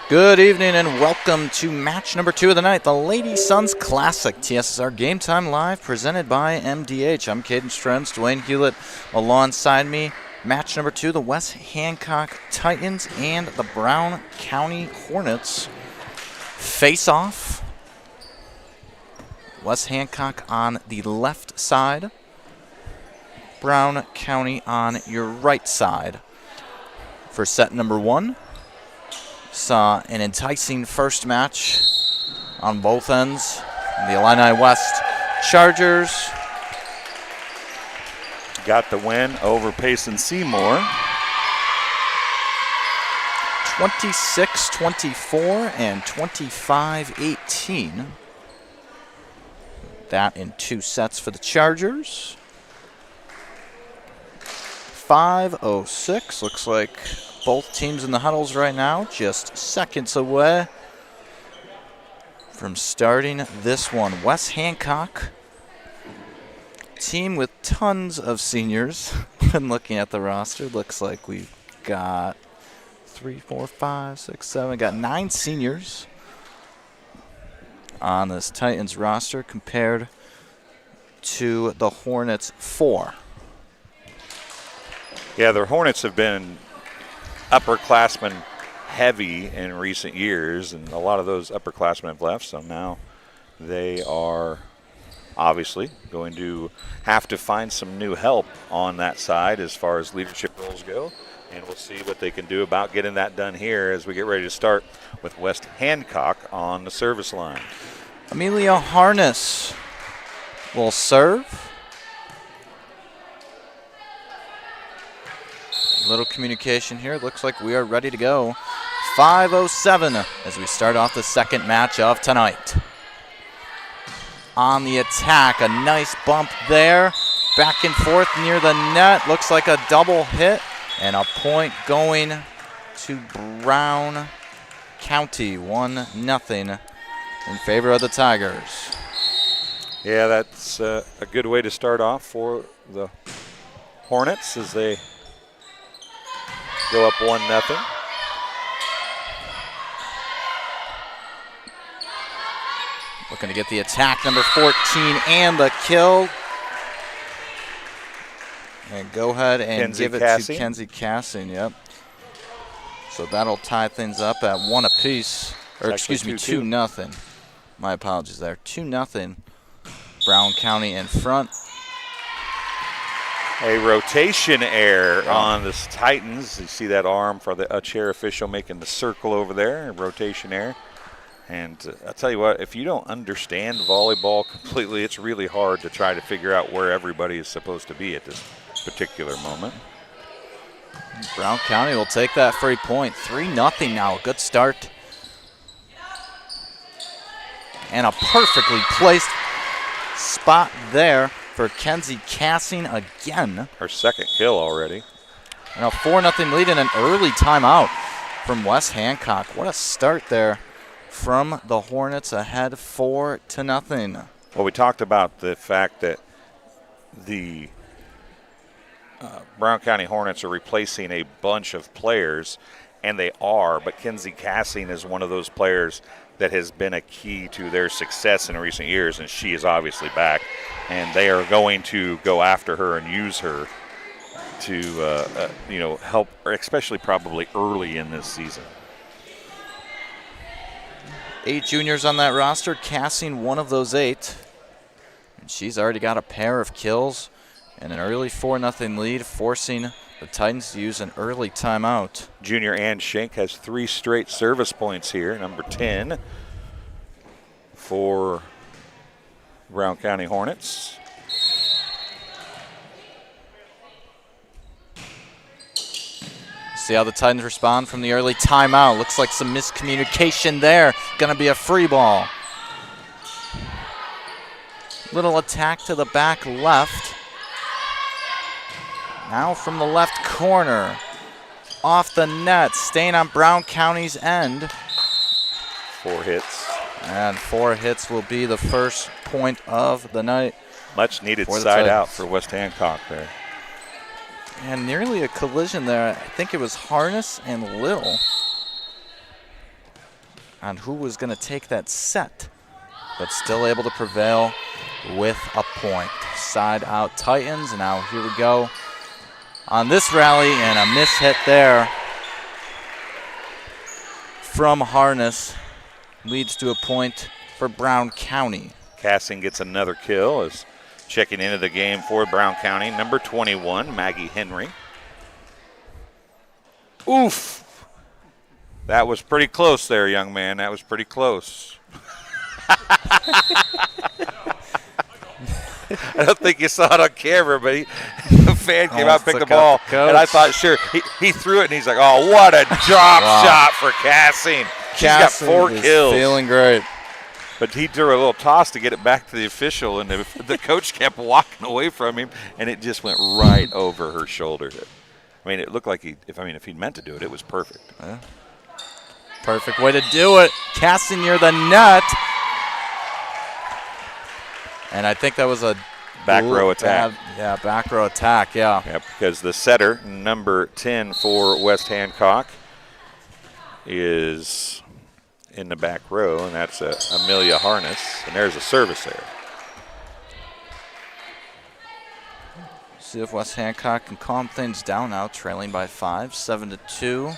Good evening and welcome to match number 2 of the night, the Lady Sons Classic TSSR Game Time Live, presented by MDH. I'm Caden Strentz, Dwayne Hulett alongside me. Match number 2, the West Hancock Titans and the Brown County Hornets face off. West Hancock on the left side, Brown County on your right side. For set number 1, saw an enticing first match on both ends. The Illini West Chargers got the win over Payson Seymour. 26-24 and 25-18. That in 2 sets for the Chargers. 5:06, looks like both teams in the huddles right now, just seconds away from starting this one. West Hancock, team with tons of seniors. When looking at the roster, looks like we've got 3, 4, 5, 6, 7, got 9 seniors on this Titans roster compared to the Hornets 4. Yeah, the Hornets have been upperclassmen heavy in recent years, and a lot of those upperclassmen have left, so now they are obviously going to have to find some new help on that side as far as leadership roles go, and we'll see what they can do about getting that done here as we get ready to start with West Hancock on the service line. Amelia Harness will serve. Little communication here. Looks like we are ready to go. 5:07 as we start off the second match of tonight. On the attack, a nice bump there. Back and forth near the net. Looks like a double hit and a point going to Brown County. 1-0 in favor of the Tigers. Yeah, that's a good way to start off for the Hornets as they go up 1-0. Looking to get the attack, number 14, and the kill. And go ahead and give it to Kenzie Cassing, yep. So that'll tie things up at 1 apiece. Or excuse me, 2-0. My apologies there. 2-0. Brown County in front. A rotation error on the Titans. You see that arm for the chair official making the circle over there, a rotation error. And I'll tell you what, if you don't understand volleyball completely, it's really hard to try to figure out where everybody is supposed to be at this particular moment. Brown County will take that free point. 3-0 now, good start. And a perfectly placed spot there for Kenzie Cassing again. Her second kill already. And a 4-0 lead and an early timeout from West Hancock. What a start there from the Hornets, ahead 4-0. Well, we talked about the fact that the Brown County Hornets are replacing a bunch of players, and they are, but Kenzie Cassing is one of those players that has been a key to their success in recent years, and she is obviously back. And they are going to go after her and use her to, help, especially probably early in this season. 8 juniors on that roster, Cassing one of those 8. And she's already got a pair of kills and an early 4-0 lead, forcing the Titans to use an early timeout. Junior Ann Schenk has 3 straight service points here, number 10 for Brown County Hornets. See how the Titans respond from the early timeout. Looks like some miscommunication there. Gonna be a free ball. Little attack to the back left. Now from the left corner. Off the net, staying on Brown County's end. 4 hits. And 4 hits will be the first point of the night. Much needed side out for West Hancock there. And nearly a collision there. I think it was Harness and Little. on who was going to take that set, but still able to prevail with a point. Side out Titans, and now here we go on this rally, and a miss hit there from Harness leads to a point for Brown County. Cassing gets another kill as checking into the game for Brown County, number 21, Maggie Henry. Oof. That was pretty close there, young man. That was pretty close. I don't think you saw it on camera, but the fan came out and picked the ball, and I thought, sure, he threw it, and he's like, oh, what a drop shot for Cassing. She's got 4 kills. Feeling great. But he threw a little toss to get it back to the official, and the coach kept walking away from him, and it just went right over her shoulder. I mean, it looked like if he'd meant to do it, it was perfect. Yeah. Perfect way to do it. Casting near the net. And I think that was a back row attack. Back row attack, yeah. Yep, because the setter, number 10 for West Hancock, is in the back row, and that's Amelia Harness, and there's a service there. See if West Hancock can calm things down now, trailing by 5, 7-2.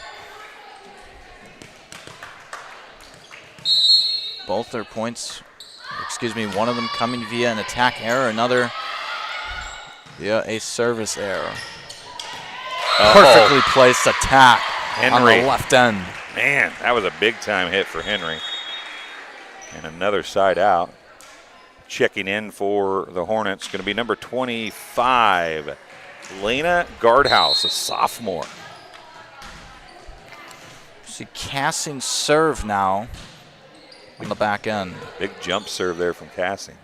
Both their points, one of them coming via an attack error, another via a service error. Perfectly placed attack on the left end. Man, that was a big-time hit for Henry. And another side out. Checking in for the Hornets, going to be number 25, Lena Guardhouse, a sophomore. See Cassing serve now on the back end. Big jump serve there from Cassing.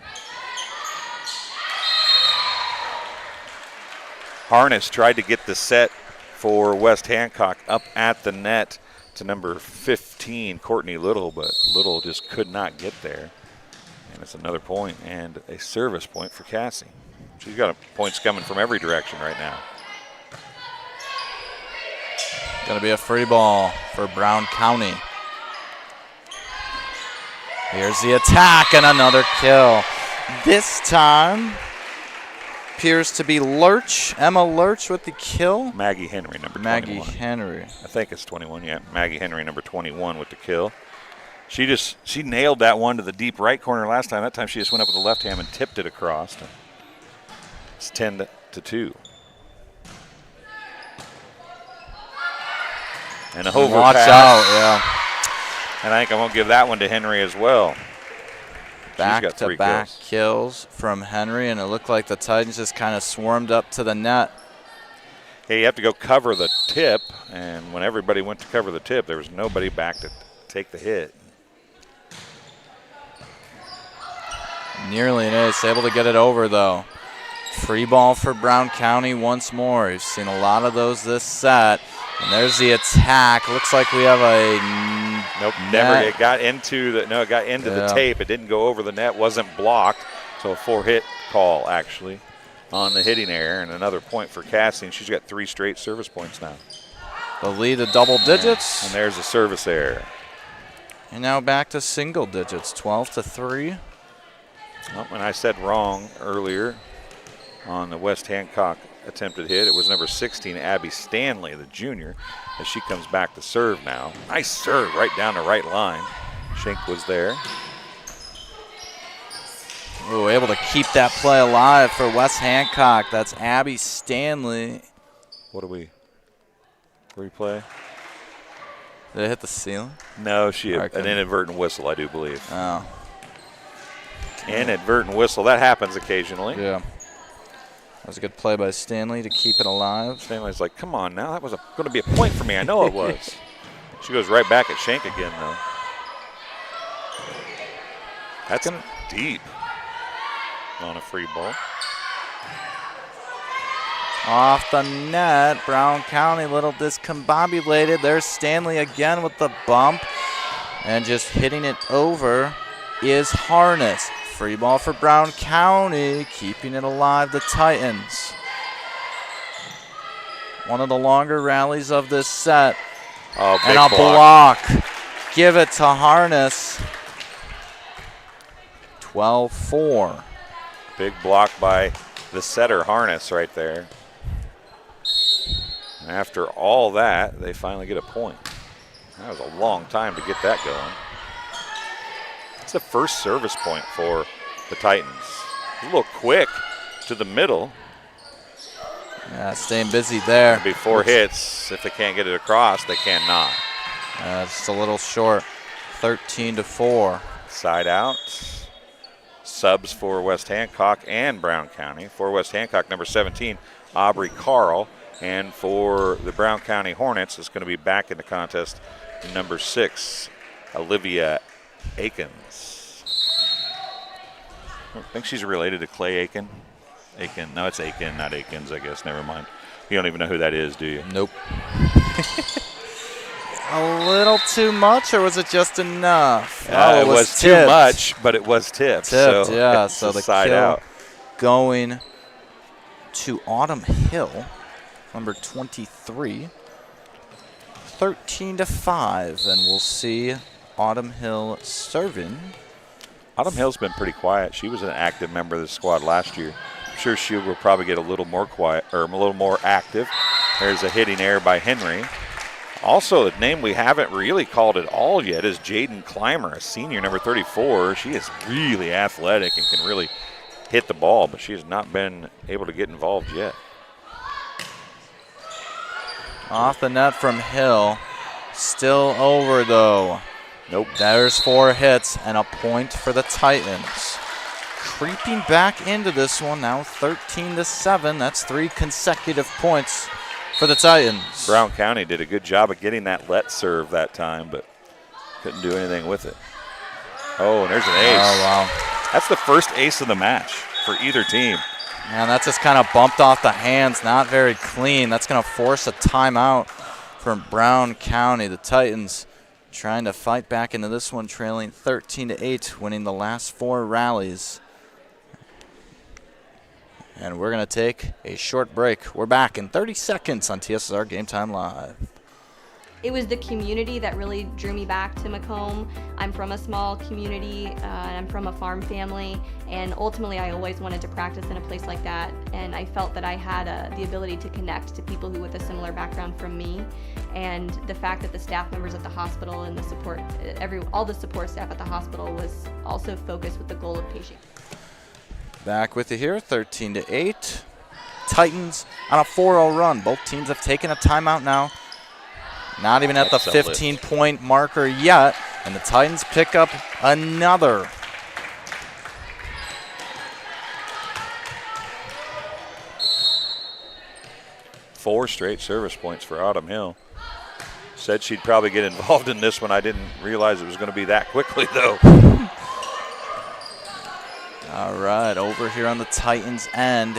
Harness tried to get the set for West Hancock up at the net to number 15, Courtney Little, but Little just could not get there. And it's another point and a service point for Cassie. She's got points coming from every direction right now. Going to be a free ball for Brown County. Here's the attack and another kill. This time appears to be Lurch, Emma Lurch with the kill. Maggie Henry, number 21. Maggie Henry. I think it's 21, yeah. Maggie Henry, number 21 with the kill. She nailed that one to the deep right corner last time. That time she just went up with the left hand and tipped it across. It's 10-2. And a hover Watch pass. out, yeah. And I think I'm going to give that one to Henry as well. Back-to-back kills from Henry, and it looked like the Titans just kind of swarmed up to the net. Hey, you have to go cover the tip, and when everybody went to cover the tip, there was nobody back to take the hit. Nearly an ace, able to get it over though. Free ball for Brown County once more. We've seen a lot of those this set. And there's the attack. Looks like we have a nope, never. It got into the tape. It didn't go over the net, wasn't blocked. So a 4-hit call actually on the hitting error, and another point for Cassie. And she's got 3 straight service points now. The lead of double digits. And there's a service error. And now back to single digits, 12-3. Well, and I said wrong earlier on the West Hancock attempted hit. It was number 16, Abby Stanley, the junior, as she comes back to serve now. Nice serve right down the right line. Schenk was there. Ooh, able to keep that play alive for West Hancock. That's Abby Stanley. What do we replay? Did it hit the ceiling? No, an inadvertent whistle, I do believe. Oh. Inadvertent whistle. That happens occasionally. Yeah. That was a good play by Stanley to keep it alive. Stanley's like, come on now. That was going to be a point for me. I know it was. She goes right back at Schenk again, though. That's deep on a free ball. Off the net, Brown County a little discombobulated. There's Stanley again with the bump. And just hitting it over is Harness. Free ball for Brown County, keeping it alive, the Titans. One of the longer rallies of this set. Oh, and a block. give it to Harness. 12-4. Big block by the setter, Harness, right there. And after all that, they finally get a point. That was a long time to get that going. It's the first service point for the Titans. A little quick to the middle. Yeah, staying busy there. And before hits, if they can't get it across, they cannot. Just a little short. 13-4. Side out. Subs for West Hancock and Brown County. For West Hancock, number 17, Aubrey Carl. And for the Brown County Hornets, it's going to be back in the contest, number 6, Olivia Akins. I think she's related to Clay Aiken. Aiken. No, it's Aiken, not Akins, I guess. Never mind. You don't even know who that is, do you? Nope. A little too much, or was it just enough? It was too much, but it was tipped. So yeah, so the side kill out. Going to Autumn Hill, number 23. 13-5, and we'll see Autumn Hill serving. Autumn Hill's been pretty quiet. She was an active member of the squad last year. I'm sure she will probably get a little more quiet, or a little more active. There's a hitting error by Henry. Also, the name we haven't really called at all yet is Jaden Clymer, a senior, number 34. She is really athletic and can really hit the ball, but she has not been able to get involved yet. Off the net from Hill. Still over, though. Nope. There's 4 hits and a point for the Titans. Creeping back into this one now, 13-7. That's 3 consecutive points for the Titans. Brown County did a good job of getting that let serve that time, but couldn't do anything with it. Oh, and there's an ace. Oh, wow. That's the first ace of the match for either team. Man, that just kind of bumped off the hands. Not very clean. That's going to force a timeout from Brown County. The Titans trying to fight back into this one, trailing 13-8, winning the last 4 rallies. And we're going to take a short break. We're back in 30 seconds on TSSR Game Time Live. It was the community that really drew me back to Macomb. I'm from a small community, and I'm from a farm family, and ultimately I always wanted to practice in a place like that, and I felt that I had the ability to connect to people who with a similar background from me, and the fact that the staff members at the hospital and the support, all the support staff at the hospital was also focused with the goal of patient. Back with you here, 13-8. Titans on a 4-0 run. Both teams have taken a timeout now. Not even at the 15-point marker yet, and the Titans pick up another. Four straight service points for Autumn Hill. Said she'd probably get involved in this one. I didn't realize it was going to be that quickly, though. All right, over here on the Titans' end.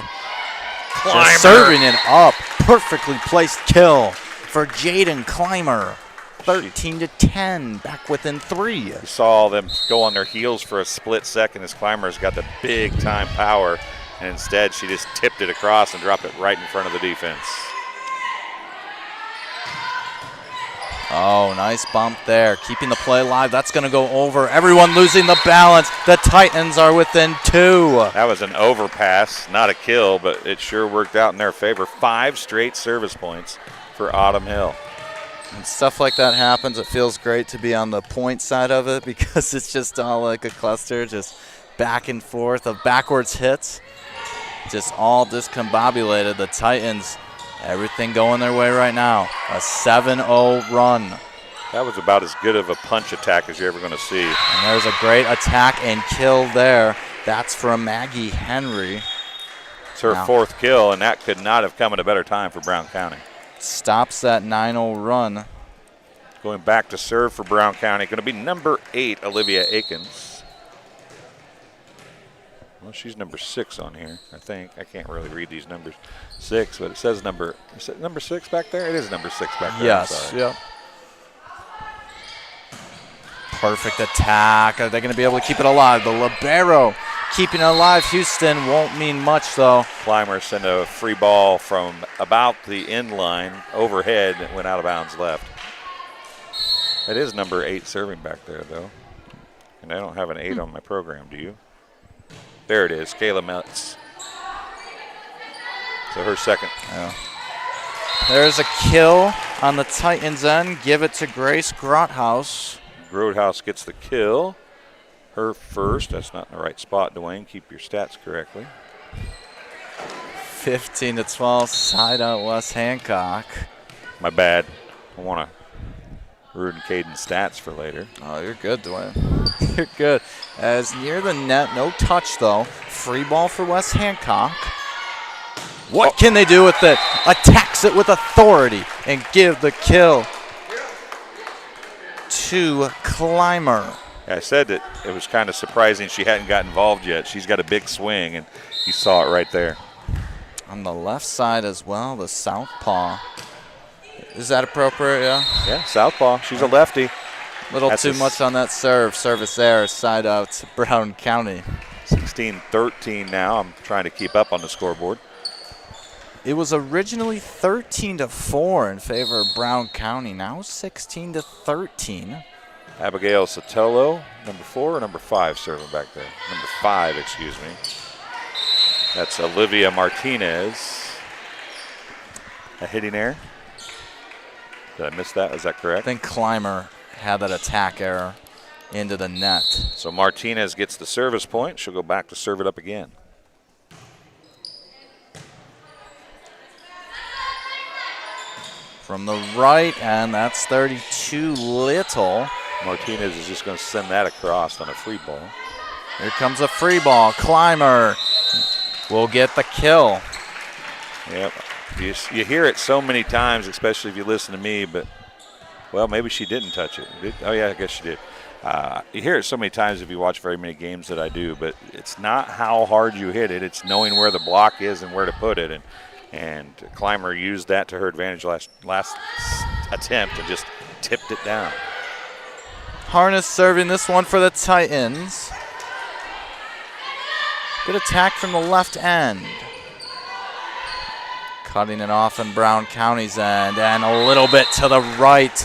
Clymer. Just serving it up. Perfectly placed kill for Jaden Clymer. 13-10, back within 3. You saw them go on their heels for a split second as Clymer's got the big-time power, and instead she just tipped it across and dropped it right in front of the defense. Oh, nice bump there, keeping the play alive. That's going to go over. Everyone losing the balance. The Titans are within 2. That was an overpass, not a kill, but it sure worked out in their favor. 5 straight service points for Autumn Hill. And stuff like that happens. It feels great to be on the point side of it because it's just all like a cluster, just back and forth of backwards hits. Just all discombobulated. The Titans, everything going their way right now. A 7-0 run. That was about as good of a punch attack as you're ever going to see. And there's a great attack and kill there. That's from Maggie Henry. It's her 4th kill, and that could not have come at a better time for Brown County. Stops that 9-0 run. Going back to serve for Brown County, going to be number 8, Olivia Akins. Well, she's number 6 on here, I think. I can't really read these numbers. 6, but it says number 6 back there? It is number 6 back there. Yes, yep. Perfect attack. Are they going to be able to keep it alive? The libero keeping it alive. Houston won't mean much, though. Clymer sent a free ball from about the end line overhead and went out of bounds left. That is number 8 serving back there, though. And I don't have an 8 on my program, do you? There it is, Kayla Metz. So her second. Yeah. There's a kill on the Titans end. Give it to Grace Grothaus. Grothaus gets the kill. Her first. That's not in the right spot, Dwayne. Keep your stats correctly. 15-12, side out West Hancock. My bad. I want to ruin Caden's stats for later. Oh, you're good, Dwayne. You're good. As near the net, no touch though. Free ball for West Hancock. What can they do with it? Attacks it with authority and give the kill to Clymer. Yeah, I said that it was kind of surprising she hadn't got involved yet. She's got a big swing, and you saw it right there. On the left side as well, the southpaw. Is that appropriate, yeah? Yeah, southpaw. She's a lefty. Little too much on that service there. Side out to Brown County. 16-13 now. I'm trying to keep up on the scoreboard. It was originally 13-4 in favor of Brown County. Now 16-13. Abigail Sotelo, number 4 or number 5 serving back there? Number 5, excuse me. That's Olivia Martinez. A hitting error. Did I miss that? Is that correct? I think Clymer had that attack error into the net. So Martinez gets the service point. She'll go back to serve it up again. From the right, and that's 32 Little. Martinez is just going to send that across on a free ball. Here comes a free ball. Clymer will get the kill. Yep. You hear it so many times, especially if you listen to me, but, well, maybe she didn't touch it. Oh, yeah, I guess she did. You hear it so many times if you watch very many games that I do, but it's not how hard you hit it. It's knowing where the block is and where to put it. And Clymer used that to her advantage last attempt and just tipped it down. Harness serving this one for the Titans. Good attack from the left end. Cutting it off in Brown County's end, and a little bit to the right.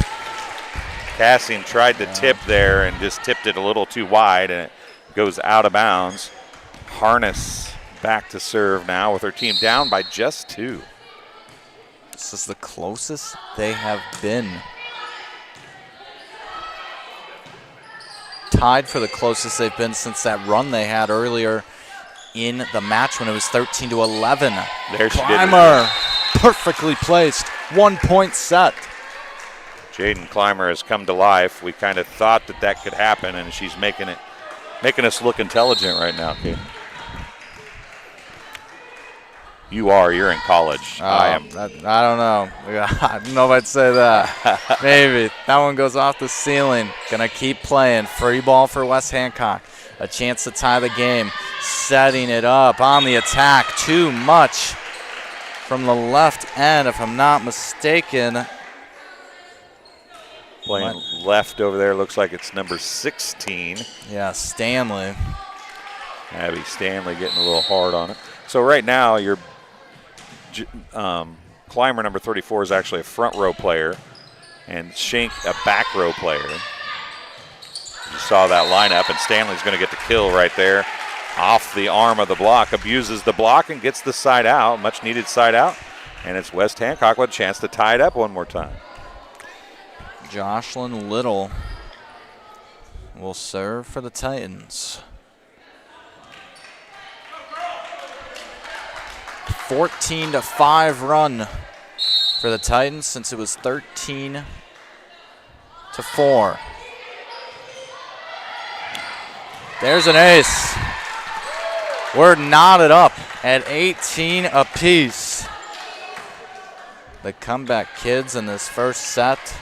Cassing tried to tip there and just tipped it a little too wide, and it goes out of bounds. Harness back to serve now with her team down by just 2. This is the closest they have been. Tied for the closest they've been since that run they had earlier in the match when it was 13-11. There she Clymer, perfectly placed, 1 point set. Jaden Clymer has come to life. We kind of thought that could happen, and she's making us look intelligent right now, Kate. You're in college. I am. I don't know. I don't know if I'd say that. Maybe. That one goes off the ceiling. Gonna keep playing. Free ball for West Hancock. A chance to tie the game. Setting it up on the attack. Too much from the left end, if I'm not mistaken. Playing left over there. Looks like it's number 16. Yeah, Stanley. Abby Stanley getting a little hard on it. So right now, your Clymer, number 34, is actually a front row player, and Schenk a back row player. You saw that lineup, and Stanley's going to get the kill right there off the arm of the block. Abuses the block and gets the side out, much needed side out, and it's West Hancock with a chance to tie it up one more time. Jocelyn Little will serve for the Titans. 14-5 run for the Titans since it was 13-4. There's an ace. We're knotted up at 18 apiece. The comeback kids in this first set.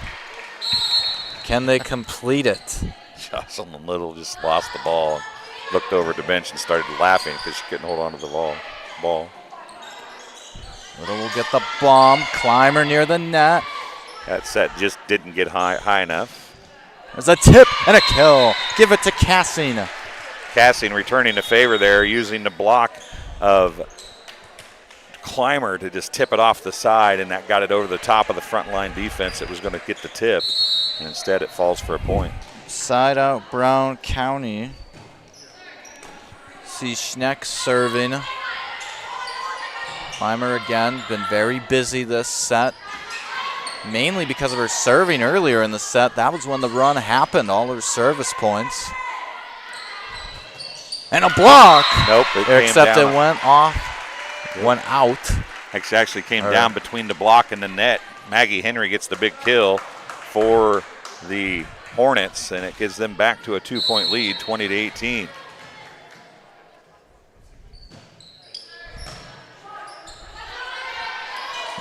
Can they complete it? Jocelyn Little just lost the ball, looked over at the bench and started laughing because she couldn't hold on to the ball. Little will get the bomb. Clymer near the net. That set just didn't get high enough. There's a tip and a kill. Give it to Cassing. Cassing returning the favor there, using the block of Clymer to just tip it off the side, and that got it over the top of the front line defense that was going to get the tip. and instead it falls for a point. Side out Brown County. See Schneck serving. Clymer again, been very busy this set. Mainly because of her serving earlier in the set. That was when the run happened, all her service points. And a block. Nope, except it went off, went out. It actually came down between the block and the net. Maggie Henry gets the big kill for the Hornets, and it gives them back to a 2-point lead, 20-18.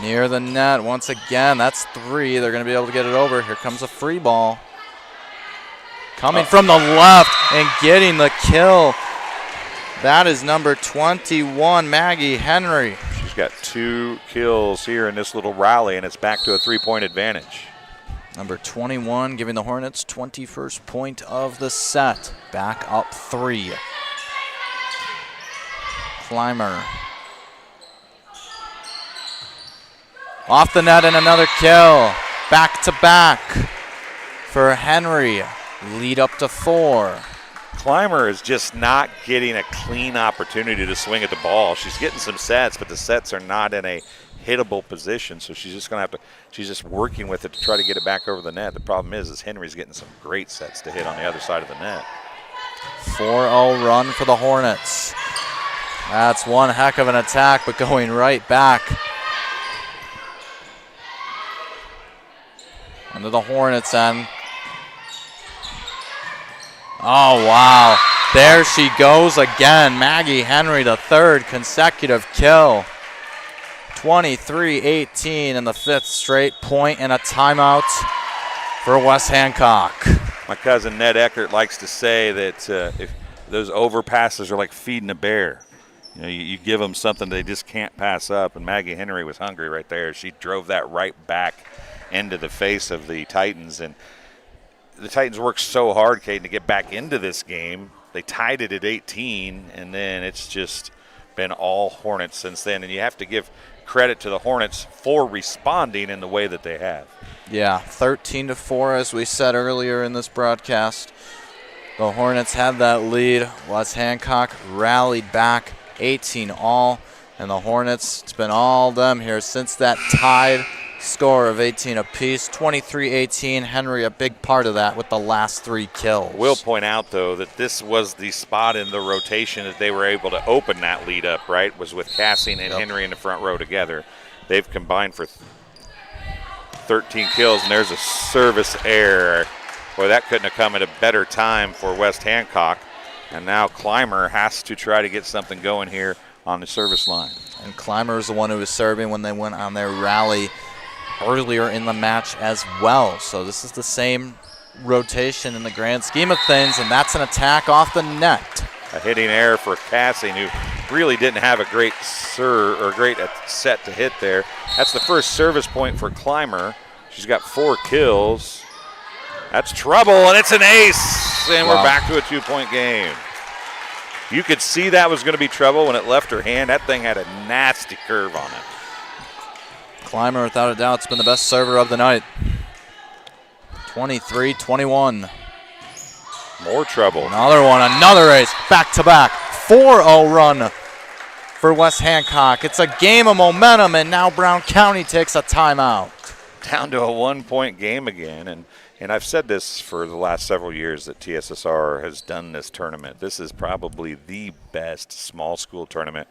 Near the net once again. That's 3. They're going to be able to get it over. Here comes a free ball. Coming from the left and getting the kill. That is number 21, Maggie Henry. She's got 2 kills here in this little rally, and it's back to a 3-point advantage. Number 21 giving the Hornets 21st point of the set. Back up 3. Clymer. Off the net and another kill. Back to back for Henry. Lead up to 4. Clymer is just not getting a clean opportunity to swing at the ball. She's getting some sets, but the sets are not in a hittable position, so she's just going to have to, she's just working with it to try to get it back over the net. The problem is Henry's getting some great sets to hit on the other side of the net. 4-0 run for the Hornets. That's one heck of an attack, but going right back. Under the Hornets end. Oh, wow. There she goes again. Maggie Henry, the 3rd consecutive kill. 23-18 in the 5th straight point and a timeout for West Hancock. My cousin Ned Eckert likes to say that if those overpasses are like feeding a bear. You know, you give them something they just can't pass up, and Maggie Henry was hungry right there. She drove that right back into the face of the Titans, and the Titans worked so hard, Caden, to get back into this game. They tied it at 18, and then it's just been all Hornets since then. And you have to give credit to the Hornets for responding in the way that they have. Yeah, 13-4, as we said earlier in this broadcast. The Hornets had that lead. West Hancock rallied back 18-all, and the Hornets, it's been all them here since that tied score of 18 apiece. 23-18. Henry, a big part of that with the last 3 kills. We'll point out, though, that this was the spot in the rotation that they were able to open that lead up, right, was with Cassing and Henry in the front row together. They've combined for 13 kills, and there's a service error. Boy, that couldn't have come at a better time for West Hancock. And now Clymer has to try to get something going here on the service line. And Clymer is the one who was serving when they went on their rally earlier in the match as well. So this is the same rotation in the grand scheme of things, and that's an attack off the net. A hitting error for Cassing, who really didn't have a great set to hit there. That's the first service point for Clymer. She's got 4 kills. That's trouble, and it's an ace, and we're back to a 2-point game. You could see that was going to be trouble when it left her hand. That thing had a nasty curve on it. Clymer, without a doubt, has been the best server of the night. 23-21. More trouble. Another one, another ace, back-to-back. 4-0 run for West Hancock. It's a game of momentum, and now Brown County takes a timeout. Down to a 1-point game again, and I've said this for the last several years that TSSR has done this tournament. This is probably the best small school tournament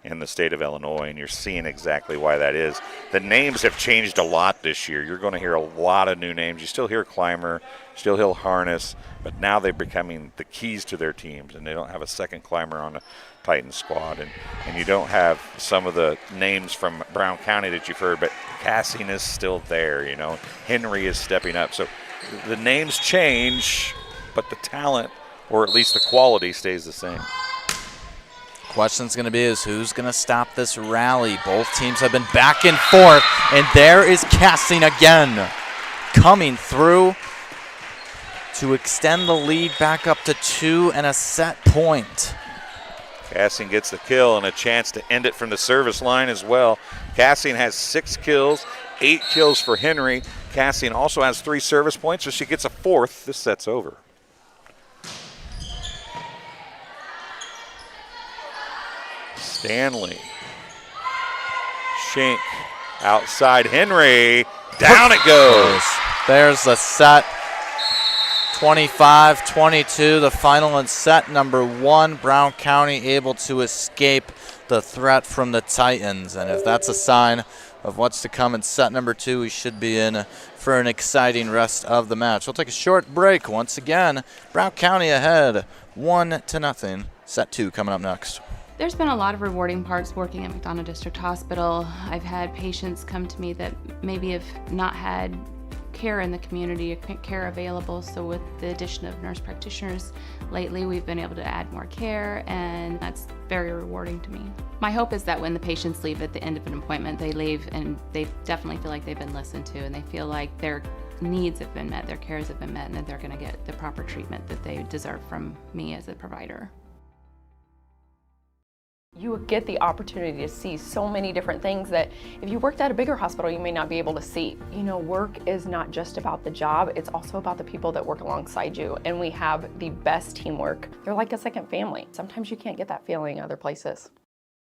in the state of Illinois, and you're seeing exactly why that is. The names have changed a lot this year. You're going to hear a lot of new names. You still hear Clymer, still hear Harness, but now they're becoming the keys to their teams, and they don't have a second Clymer on the Titans squad, and you don't have some of the names from Brown County that you've heard, but Cassing is still there, you know. Henry is stepping up. So the names change, but the talent, or at least the quality, stays the same. Question's going to be is who's going to stop this rally? Both teams have been back and forth, and there is Cassing again, coming through to extend the lead back up to 2 and a set point. Cassing gets the kill and a chance to end it from the service line as well. Cassing has 6 kills, 8 kills for Henry. Cassing also has 3 service points, so she gets a 4th. This set's over. Stanley. Schenk outside Henry. Down it goes. There's the set. 25-22, the final in set number 1. Brown County able to escape the threat from the Titans. And if that's a sign of what's to come in set number 2, we should be in for an exciting rest of the match. We'll take a short break. Once again, Brown County ahead 1-0. Set 2 coming up next. There's been a lot of rewarding parts working at McDonough District Hospital. I've had patients come to me that maybe have not had care in the community, care available. So with the addition of nurse practitioners lately, we've been able to add more care, and that's very rewarding to me. My hope is that when the patients leave at the end of an appointment, they leave and they definitely feel like they've been listened to, and they feel like their needs have been met, their cares have been met, and that they're going to get the proper treatment that they deserve from me as a provider. You get the opportunity to see so many different things that if you worked at a bigger hospital, you may not be able to see. You know, work is not just about the job, it's also about the people that work alongside you, and we have the best teamwork. They're like a second family. Sometimes you can't get that feeling other places.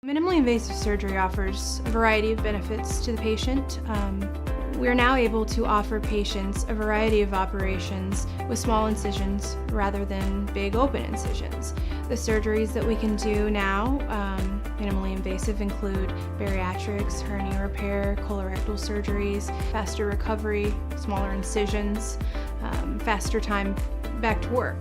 Minimally invasive surgery offers a variety of benefits to the patient. We're now able to offer patients a variety of operations with small incisions rather than big open incisions. The surgeries that we can do now, minimally invasive, include bariatrics, hernia repair, colorectal surgeries, faster recovery, smaller incisions, faster time back to work.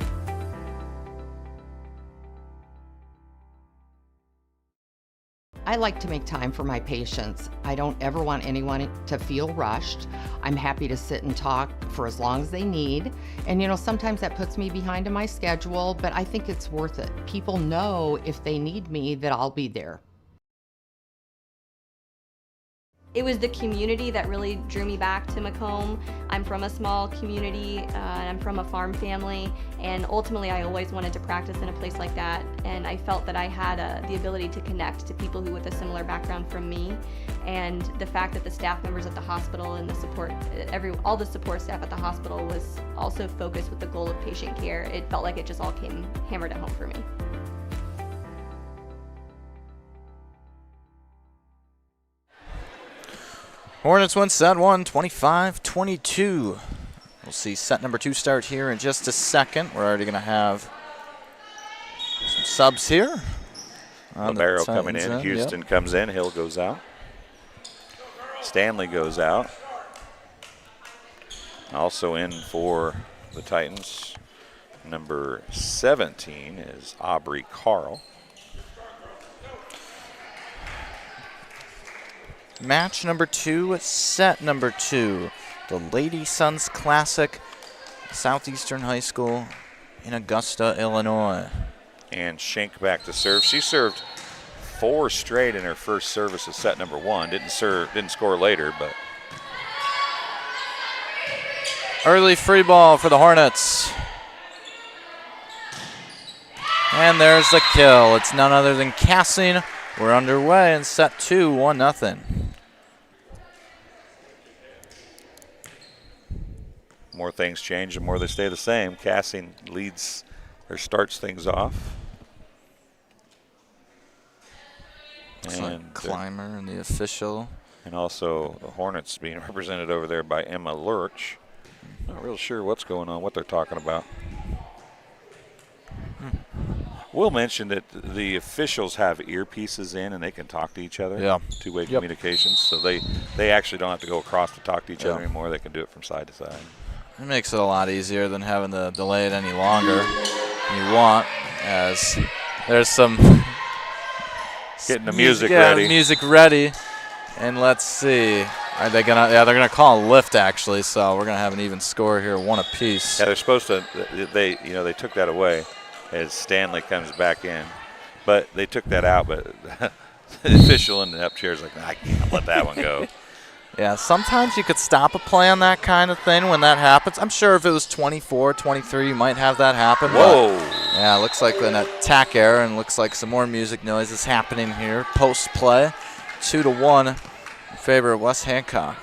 I like to make time for my patients. I don't ever want anyone to feel rushed. I'm happy to sit and talk for as long as they need. And you know, sometimes that puts me behind in my schedule, but I think it's worth it. People know if they need me that I'll be there. It was the community that really drew me back to Macomb. I'm from a small community, and I'm from a farm family, and ultimately I always wanted to practice in a place like that, and I felt that I had the ability to connect to people who with a similar background from me, and the fact that the staff members at the hospital and the support, all the support staff at the hospital was also focused with the goal of patient care. It felt like it just all came hammered at home for me. Hornets win set 1, 25-22. We'll see set number 2 start here in just a second. We're already going to have some subs here. Libero coming in. Houston comes in. Hill goes out. Stanley goes out. Also in for the Titans, number 17 is Aubrey Carl. Match number 2, set number 2. The Lady Sons Classic, Southeastern High School in Augusta, Illinois. And Schenk back to serve. She served 4 straight in her first service of set number 1. Didn't score later, but early free ball for the Hornets. And there's the kill. It's none other than Cassing. We're underway in set 2, 1-0. more things change, the more they stay the same. Cassing leads or starts things off. And Clymer and the official. And also the Hornets being represented over there by Emma Lurch. Not real sure what's going on, what they're talking about. We'll mention that the officials have earpieces in and they can talk to each other. Yeah. Two-way communications. So they actually don't have to go across to talk to each other anymore. They can do it from side to side. It makes it a lot easier than having to delay it any longer than you want, as there's some getting the music ready. Music ready. And let's see. Are they gonna? Yeah, they're gonna call a lift actually. So we're gonna have an even score here, one apiece. Yeah, they're supposed to. They took that away as Stanley comes back in, but they took that out. But the official in the up chair is like, I can't let that one go. Yeah, sometimes you could stop a play on that kind of thing when that happens. I'm sure if it was 24, 23, you might have that happen. Whoa. Yeah, looks like an attack error, and looks like some more music noise is happening here. Post play, 2-1 in favor of West Hancock.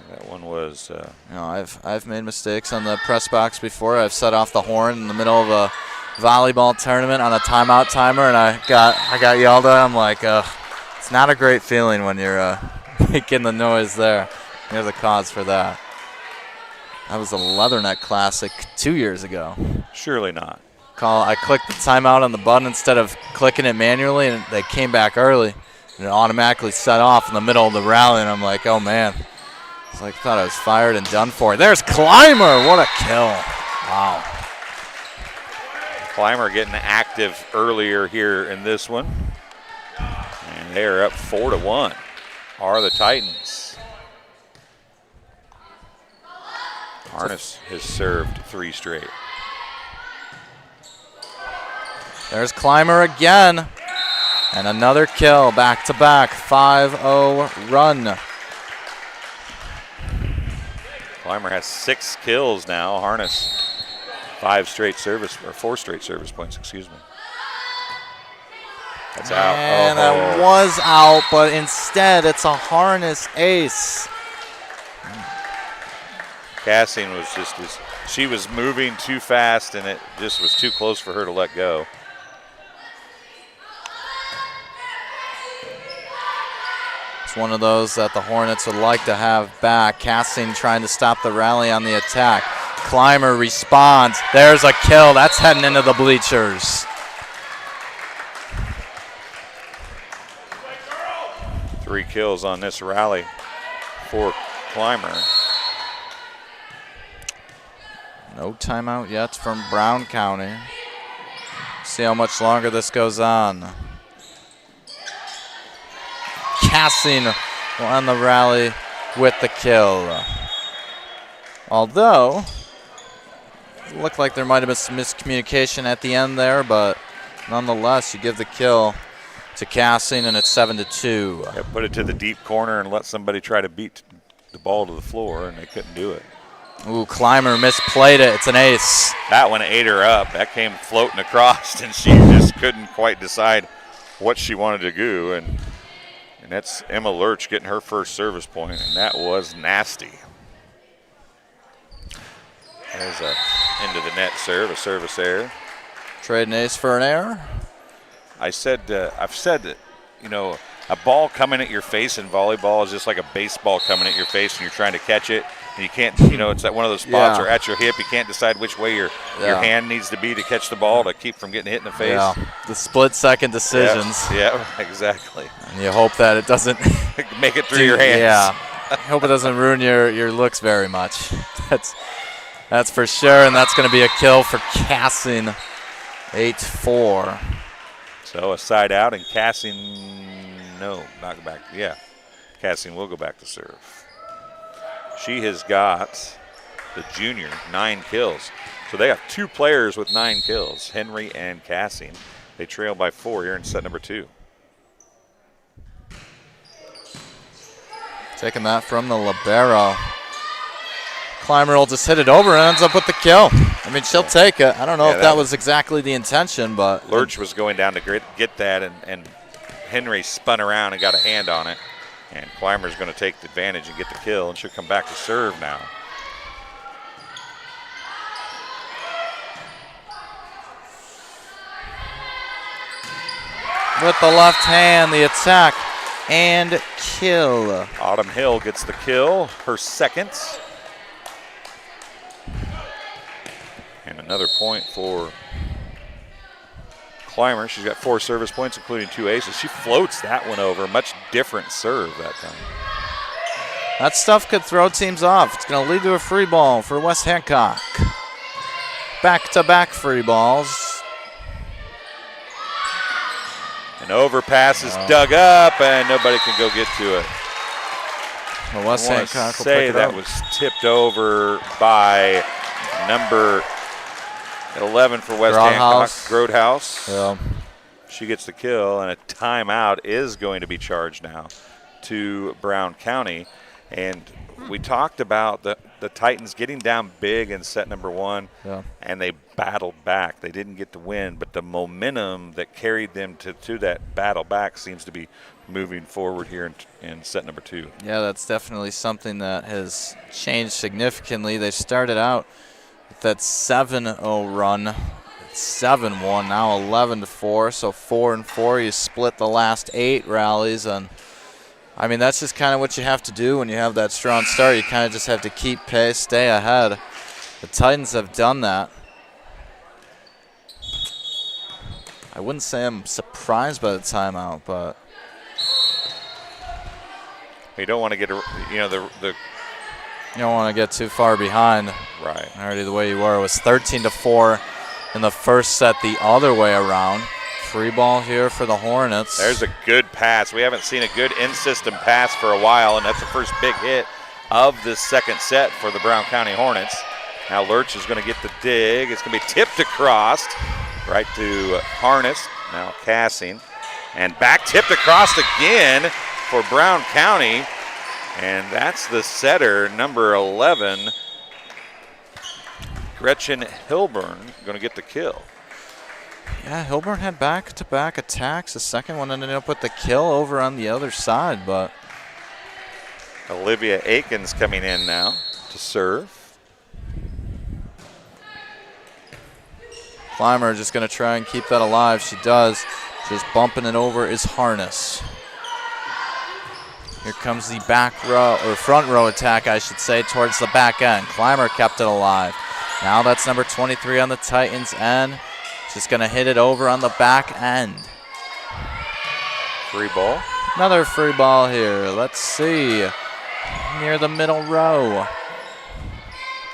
That one was. You know, I've made mistakes on the press box before. I've set off the horn in the middle of a volleyball tournament on a timeout timer, and I got yelled at. I'm like, it's not a great feeling when you're making the noise there. You're the cause for that. That was a Leatherneck Classic 2 years ago. Surely not. I clicked the timeout on the button instead of clicking it manually, and they came back early, and it automatically set off in the middle of the rally, and I'm like, oh man. It's like I thought I was fired and done for. There's Clymer. What a kill. Wow. Clymer getting active earlier here in this one. And they are up 4-1. Are the Titans. Harness has served 3 straight. There's Clymer again. And another kill, back-to-back, 5-0 run. Clymer has 6 kills now. Harness 4 straight service points, excuse me. That's out. And that was out, but instead it's a Harness ace. Cassing was she was moving too fast, and it just was too close for her to let go. It's one of those that the Hornets would like to have back. Cassing trying to stop the rally on the attack. Clymer responds. There's a kill. That's heading into the bleachers. 3 kills on this rally for Clymer. No timeout yet from Brown County. See how much longer this goes on. Cassing on the rally with the kill. Although, it looked like there might have been some miscommunication at the end there, but nonetheless, you give the kill to Cassing, and it's 7-2. Yeah, put it to the deep corner and let somebody try to beat the ball to the floor, and they couldn't do it. Ooh, Clymer misplayed it. It's an ace. That one ate her up. That came floating across, and she just couldn't quite decide what she wanted to do. And that's Emma Lurch getting her first service point, and that was nasty. There's a into the net serve, a service error. Trade an ace for an error. I've said that, you know, a ball coming at your face in volleyball is just like a baseball coming at your face, and you're trying to catch it. And you can't, you know, it's at one of those spots or at your hip. You can't decide which way your hand needs to be to catch the ball to keep from getting hit in the face. Yeah, the split-second decisions. Yeah, exactly. And you hope that it doesn't make it through your hands. Yeah, I hope it doesn't ruin your looks very much. That's for sure, and that's going to be a kill for Cassing, 8-4. So a side out, and Cassing, no, not back. Yeah, Cassing will go back to serve. She has got, the junior, 9 kills. So they have 2 players with 9 kills, Henry and Cassing. They trail by 4 here in set number 2. Taking that from the libero. Clymer will just hit it over and ends up with the kill. I mean, she'll take it. I don't know if that was exactly the intention, but. Lurch was going down to get that, and Henry spun around and got a hand on it. And Clymer's going to take the advantage and get the kill, and she'll come back to serve now. With the left hand, the attack and kill. Autumn Hill gets the kill, her second. And another point for Clymer. She's got 4 service points, including 2 aces. She floats that one over. Much different serve that time. That stuff could throw teams off. It's going to lead to a free ball for West Hancock. Back-to-back free balls. An overpass is dug up, and nobody can go get to it. Well, West Hancock will say pick it that up. was tipped over by number 11 for West Hancock, Grodhouse. Yeah. She gets the kill, and a timeout is going to be charged now to Brown County. And we talked about the Titans getting down big in set number 1, and they battled back. They didn't get to win, but the momentum that carried them to that battle back seems to be moving forward here in set number 2. Yeah, that's definitely something that has changed significantly. They started out with that 7-0 run, 7-1, now 11-4, so 4-4. You split the last 8 rallies, and I mean, that's just kind of what you have to do when you have that strong start. You kind of just have to keep pace, stay ahead. The Titans have done that. I wouldn't say I'm surprised by the timeout, but you don't want to get, you know, you don't want to get too far behind. Right. Already the way you were. It was 13-4 in the first set the other way around. Free ball here for the Hornets. There's a good pass. We haven't seen a good in-system pass for a while, and that's the first big hit of this second set for the Brown County Hornets. Now Lurch is going to get the dig. It's going to be tipped across right to Harness. Now Cassing. And back tipped across again for Brown County. And that's the setter, number 11, Gretchen Hilburn, going to get the kill. Yeah, Hilburn had back-to-back attacks. The second one ended up with the kill over on the other side, but Olivia Aikens coming in now to serve. Clymer just going to try and keep that alive. She does. Just bumping it over is Harness. Here comes the back row, or front row attack, I should say, towards the back end. Clymer kept it alive. Now that's number 23 on the Titans end. Just going to hit it over on the back end. Free ball. Another free ball here. Let's see. Near the middle row.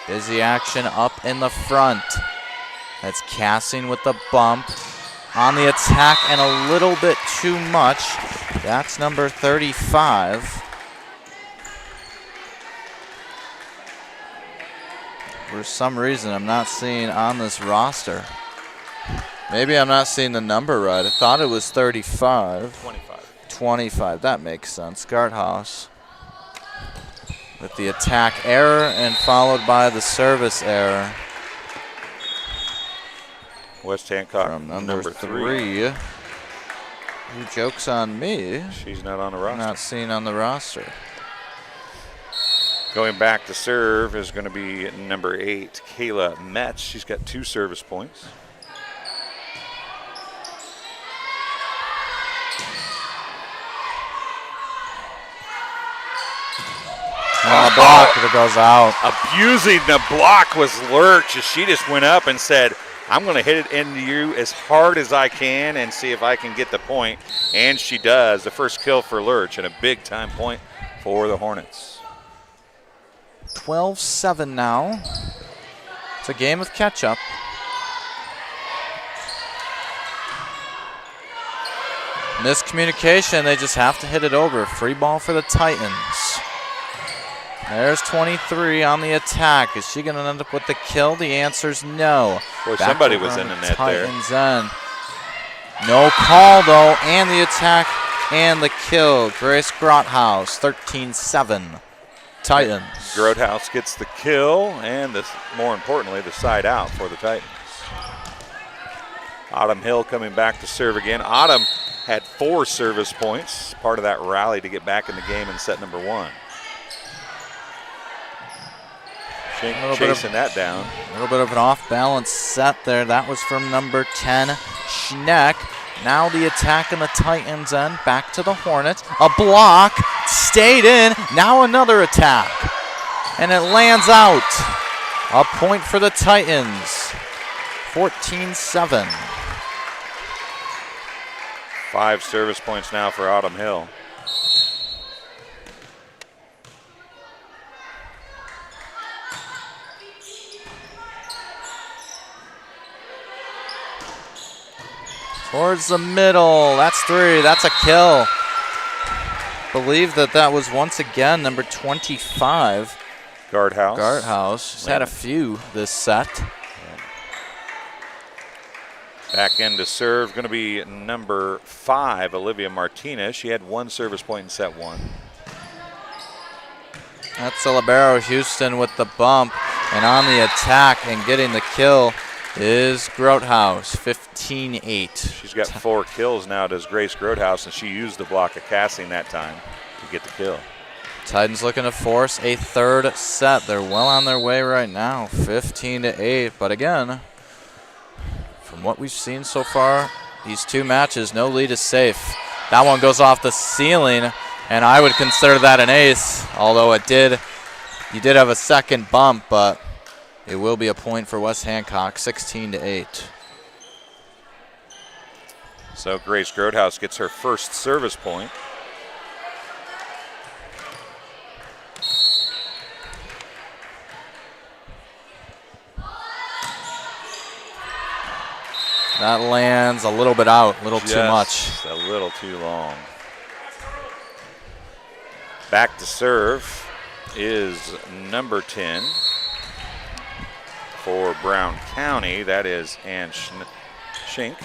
Busy action up in the front. That's Cassing with the bump. On the attack and a little bit too much. That's number 35. For some reason, I'm not seeing on this roster. Maybe I'm not seeing the number right. I thought it was 35. 25. That makes sense. Garthouse with the attack error and followed by the service error. West Hancock From number 3. Who joke's on me? She's not on the roster. Not seen on the roster. Going back to serve is going to be number 8, Kayla Metz. She's got 2 service points. And the block that goes out. Abusing the block was Lurch as she just went up and said, I'm going to hit it into you as hard as I can and see if I can get the point. And she does. The first kill for Lurch and a big time point for the Hornets. 12-7 now. It's a game of catch-up. Miscommunication, they just have to hit it over. Free ball for the Titans. There's 23 on the attack. Is she going to end up with the kill? The answer's no. Boy, Back somebody over was on in the the net there. Titans end. No call, though, and the attack and the kill. Grace Grothaus, 13-7. Titans. Grothaus gets the kill and, more importantly, the side out for the Titans. Autumn Hill coming back to serve again. Autumn had 4 service points, part of that rally to get back in the game in set number 1. Chasing that down. A little bit of an off-balance set there. That was from number 10, Schneck. Now the attack in the Titans end. Back to the Hornets. A block. Stayed in. Now another attack. And it lands out. A point for the Titans. 14-7. 5 service points now for Autumn Hill. Towards the middle. That's 3. That's a kill. Believe that was once again number 25. Guardhouse. Garthouse. She's had a few this set. Back end to serve, going to be number 5, Olivia Martinez. She had 1 service point in set 1. That's a libero. Houston with the bump. And on the attack and getting the kill is Grothaus, 15-8. She's got 4 kills now, does Grace Grothaus, and she used the block of Casting that time to get the kill. Titans looking to force a third set. They're well on their way right now, 15-8. But again, from what we've seen so far, these 2 matches, no lead is safe. That one goes off the ceiling, and I would consider that an ace, although you did have a second bump, but it will be a point for West Hancock, 16-8. So Grace Grothaus gets her first service point. That lands a little bit out, a little too much. A little too long. Back to serve is number 10 for Brown County. That is Ann Schink.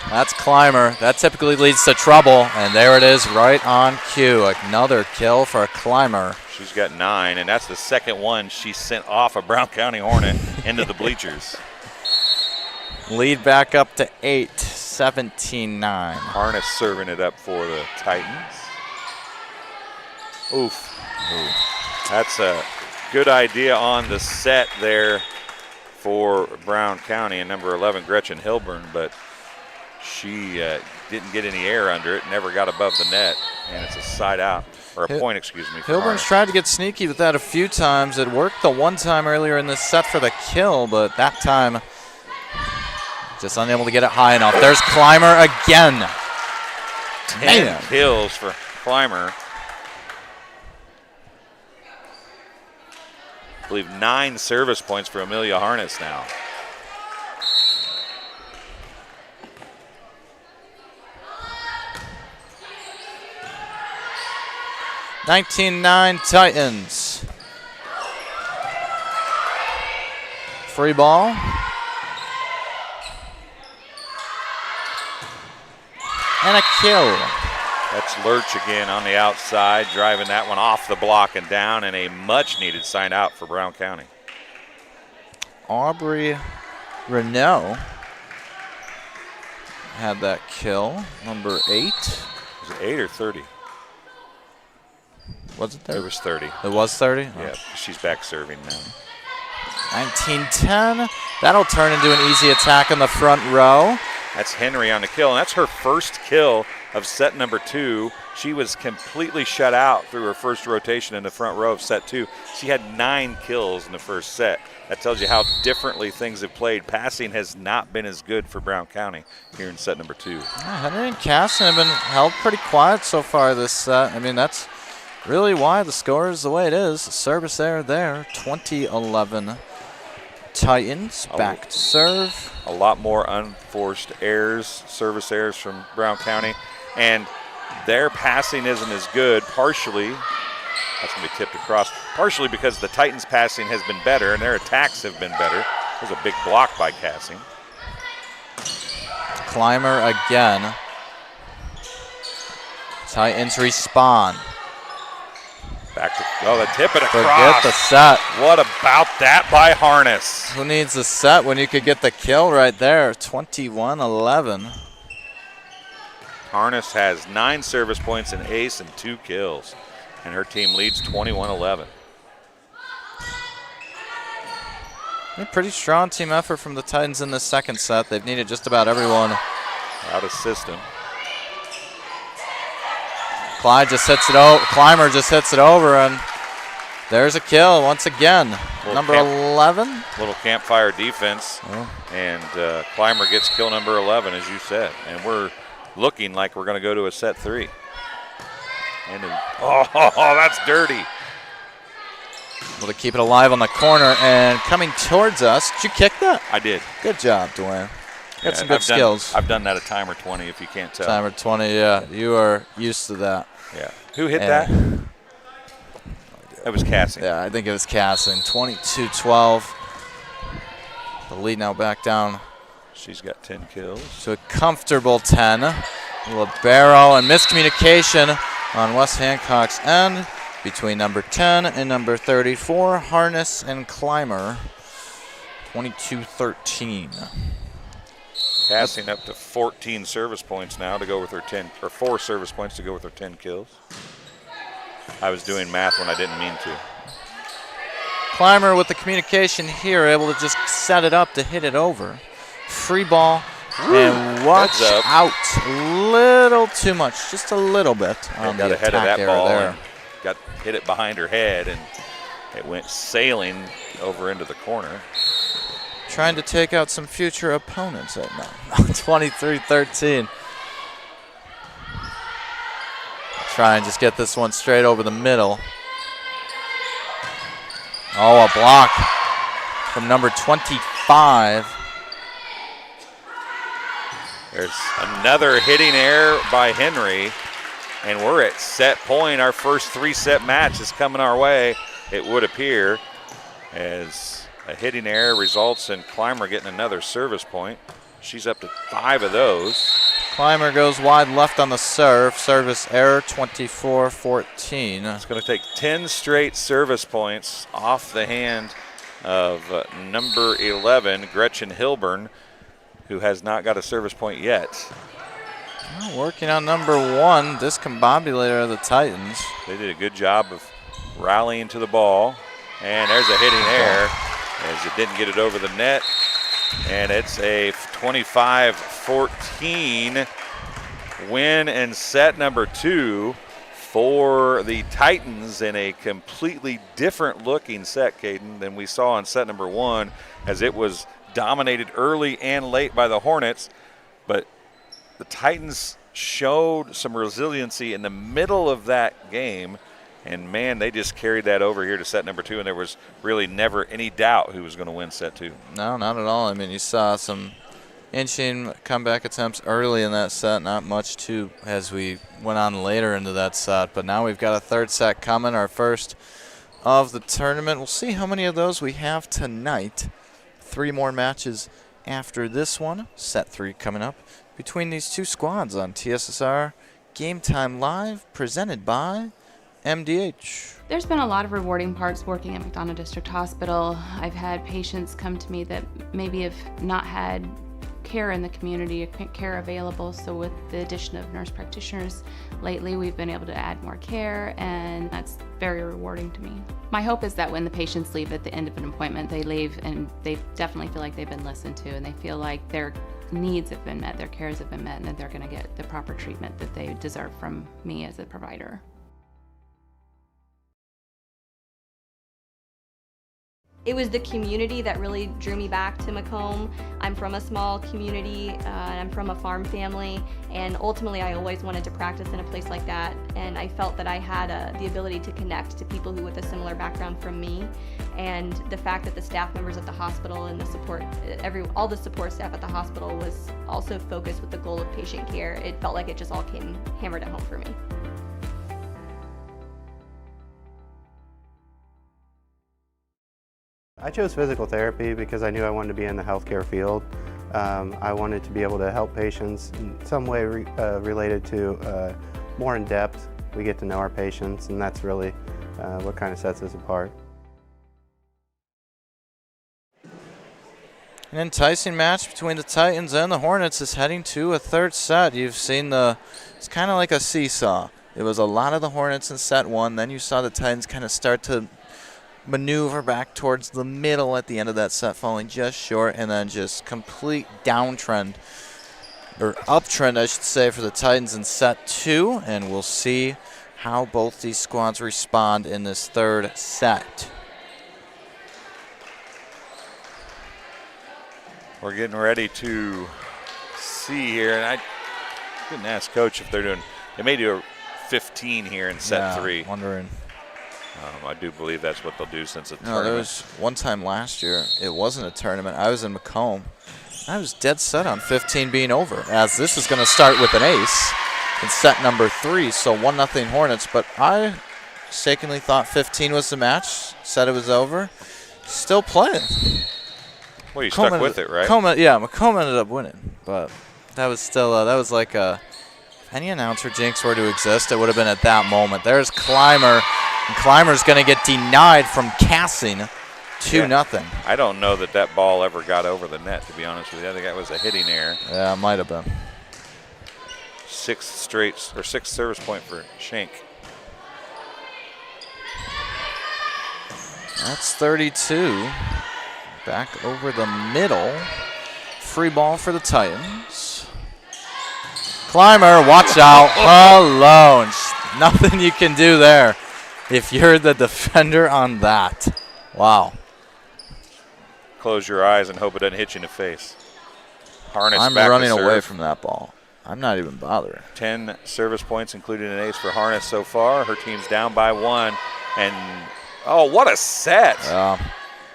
That's Clymer. That typically leads to trouble, and there it is right on cue. Another kill for Clymer. She's got 9, and that's the second one she sent off a Brown County Hornet into the bleachers. Lead back up to 8, 17-9. Harness serving it up for the Titans. Oof. That's a good idea on the set there for Brown County and number 11, Gretchen Hilburn, but she didn't get any air under it, never got above the net, and it's a side out, or a point, excuse me. Hilburn's tried to get sneaky with that a few times. It worked the one time earlier in this set for the kill, but that time just unable to get it high enough. There's Clymer again. 10 kills for Clymer. I believe 9 service points for Amelia Harness now. (19-9) Titans. Free ball. And a kill. That's Lurch again on the outside, driving that one off the block and down, and a much-needed sign out for Brown County. Aubrey Renault had that kill, number 8. Was it 8 or 30? Was it 30? It was 30. It was 30? Yeah, she's back serving now. 19-10. That'll turn into an easy attack in the front row. That's Henry on the kill, and that's her first kill of set number 2. She was completely shut out through her first rotation in the front row of set 2. She had 9 kills in the first set. That tells you how differently things have played. Passing has not been as good for Brown County here in set number 2. Yeah, Henry and Casson have been held pretty quiet so far this set. I mean, that's really why the score is the way it is. Service error there, 20-11. Titans back to serve. A lot more unforced errors, service errors from Brown County, and their passing isn't as good, partially, that's going to be tipped across, partially because the Titans' passing has been better and their attacks have been better. There's a big block by Casting. Clymer again. Titans respond. Back to, the tip it across. Forget the set. What about that by Harness? Who needs a set when you could get the kill right there? 21-11. Harness has 9 service points, an ace, and 2 kills. And her team leads 21-11. A pretty strong team effort from the Titans in this second set. They've needed just about everyone. Out of system. Clymer just hits it over, and there's a kill once again. Number 11. Little campfire defense, and Clymer gets kill number 11, as you said. And we're looking like we're going to go to a set 3. And that's dirty. Able to keep it alive on the corner and coming towards us. Did you kick that? I did. Good job, Dwayne. Got some good I've skills. I've done that a time or 20, if you can't tell. Timer 20, yeah. You are used to that. Yeah. Who hit that? It was Cassie. Yeah, I think it was Casson. 22-12. The lead now back down. She's got 10 kills. To a comfortable 10. Libero and miscommunication on West Hancock's end between number 10 and number 34, Harness and Climber, 22-13. Passing up to 14 service points now to go with her 10, or 4 service points to go with her 10 kills. I was doing math when I didn't mean to. Climber with the communication here, able to just set it up to hit it over. Free ball, and watch out. Little too much, just a little bit on the got ahead of attack that ball there. and got hit it behind her head, and it went sailing over into the corner. Trying to take out some future opponents at now. 23-13. Try and just get this one straight over the middle. Oh, a block from number 25. There's another hitting error by Henry, and we're at set point. Our first 3-set match is coming our way, it would appear, as a hitting error results in Climber getting another service point. She's up to 5 of those. Climber goes wide left on the serve. Service error, 24-14. It's going to take 10 straight service points off the hand of number 11, Gretchen Hilburn, who has not got a service point yet. Well, working on number 1, discombobulator of the Titans. They did a good job of rallying to the ball. And there's a hitting error as it didn't get it over the net. And it's a 25-14 win in set number 2 for the Titans, in a completely different looking set, Caden, than we saw in set number 1, as it was dominated early and late by the Hornets. But the Titans showed some resiliency in the middle of that game. And, man, they just carried that over here to set number 2, and there was really never any doubt who was going to win set 2. No, not at all. I mean, you saw some inching comeback attempts early in that set, not much too as we went on later into that set. But now we've got a third set coming, our first of the tournament. We'll see how many of those we have tonight. 3 more matches after this one. Set 3 coming up between these two squads on TSSR Game Time Live, presented by MDH. There's been a lot of rewarding parts working at McDonough District Hospital. I've had patients come to me that maybe have not had care in the community, care available. So with the addition of nurse practitioners lately, we've been able to add more care, and that's very rewarding to me. My hope is that when the patients leave at the end of an appointment, they leave and they definitely feel like they've been listened to, and they feel like their needs have been met, their cares have been met, and that they're going to get the proper treatment that they deserve from me as a provider. It was the community that really drew me back to Macomb. I'm from a small community, and I'm from a farm family, and ultimately I always wanted to practice in a place like that, and I felt that I had the ability to connect to people who with a similar background from me, and the fact that the staff members at the hospital and the support, all the support staff at the hospital was also focused with the goal of patient care. It felt like it just all came hammered at home for me. I chose physical therapy because I knew I wanted to be in the healthcare field. I wanted to be able to help patients in some way related to more in depth. We get to know our patients, and that's really what kind of sets us apart. An enticing match between the Titans and the Hornets is heading to a third set. You've seen it's kind of like a seesaw. It was a lot of the Hornets in set 1, then you saw the Titans kind of start to maneuver back towards the middle at the end of that set, falling just short, and then just complete downtrend, or uptrend I should say, for the Titans in set 2, and we'll see how both these squads respond in this third set. We're getting ready to see here, and I didn't ask Coach if they're doing, they may do a 15 here in set 3. Wondering. I do believe that's what they'll do since it's a No, tournament. there was one time last year, it wasn't a tournament. I was in Macomb. I was dead set on 15 being over, as this is going to start with an ace in set number 3, so 1-0 Hornets. But I mistakenly thought 15 was the match, said it was over. Still playing. Well, you stuck with it, right? Macomb ended up winning, but that was still that was like a any announcer jinx were to exist, it would have been at that moment. There's Clymer, and Clymer's going to get denied from Cassing 2-0. I don't know that ball ever got over the net, to be honest with you. I think that was a hitting error. Yeah, it might have been. Sixth service point for Schenk. That's 32. Back over the middle. Free ball for the Titans. Clymer, watch out. Alone. Nothing you can do there if you're the defender on that. Wow. Close your eyes and hope it doesn't hit you in the face. Harness I'm back running to serve. away from that ball. I'm not even bothering. 10 service points, including an ace for Harness so far. Her team's down by 1. And, oh, what a set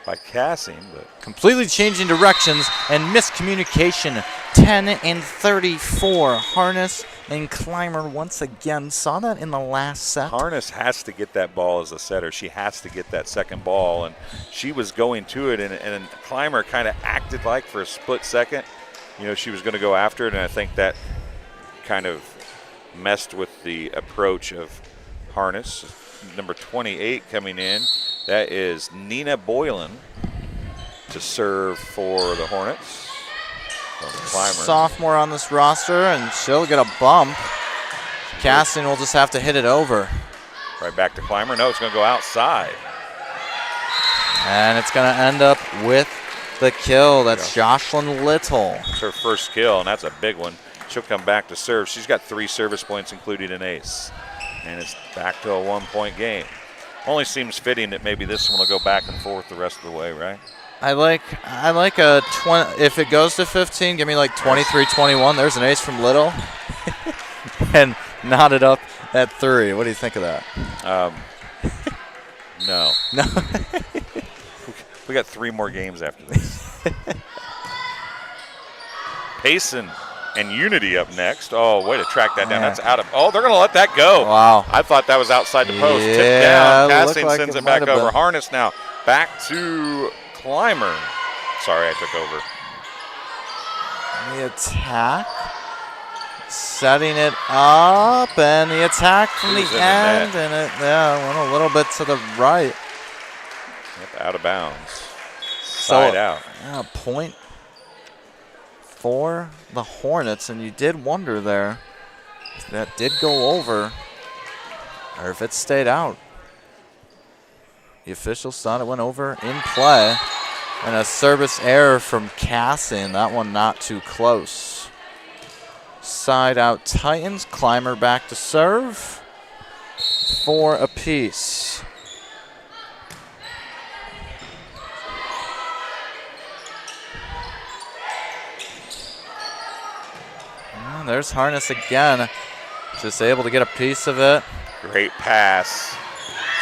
by Cassing. But completely changing directions and miscommunication. 10 and 34. Harness and Clymer once again. Saw that in the last set. Harness has to get that ball as a setter. She has to get that second ball. And she was going to it, and Clymer kind of acted like for a split second, she was going to go after it. And I think that kind of messed with the approach of Harness. Number 28 coming in. That is Nina Boylan to serve for the Hornets. Sophomore on this roster, and she'll get a bump. Cassing will just have to hit it over. Right back to Clymer. No, it's going to go outside. And it's going to end up with the kill. That's Jocelyn Little. It's her first kill, and that's a big one. She'll come back to serve. She's got 3 service points, including an ace. And it's back to a 1-point game. Only seems fitting that maybe this one will go back and forth the rest of the way, right? I like a 20. If it goes to 15, give me like 23-21. There's an ace from Little. And knotted up at 3. What do you think of that? No. No. We got 3 more games after this. Payson and Unity up next. Oh, way to track that down. That's out of. Oh, they're going to let that go. Wow. I thought that was outside the post. Yeah, Tipped down. Cassing like sends it it back might have over. been. Harness now back to Clymer. Sorry, I took over. The attack. Setting it up, and the attack from the end, and it went a little bit to the right. Yep, out of bounds. Side out. Yeah, point for the Hornets, and you did wonder there if that did go over or if it stayed out. The officials thought it went over in play, and a service error from Cassing. That one not too close. Side out Titans. Clymer back to serve. 4 apiece. And there's Harness again. Just able to get a piece of it. Great pass.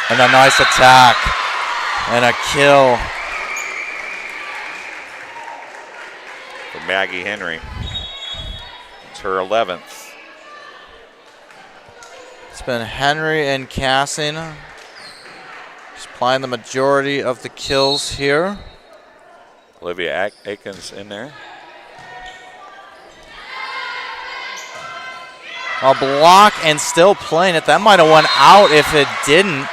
And a nice attack. And a kill. For Maggie Henry. It's her 11th. It's been Henry and Cassing supplying the majority of the kills here. Olivia Aikens in there. A block and still playing it. That might have went out if it didn't.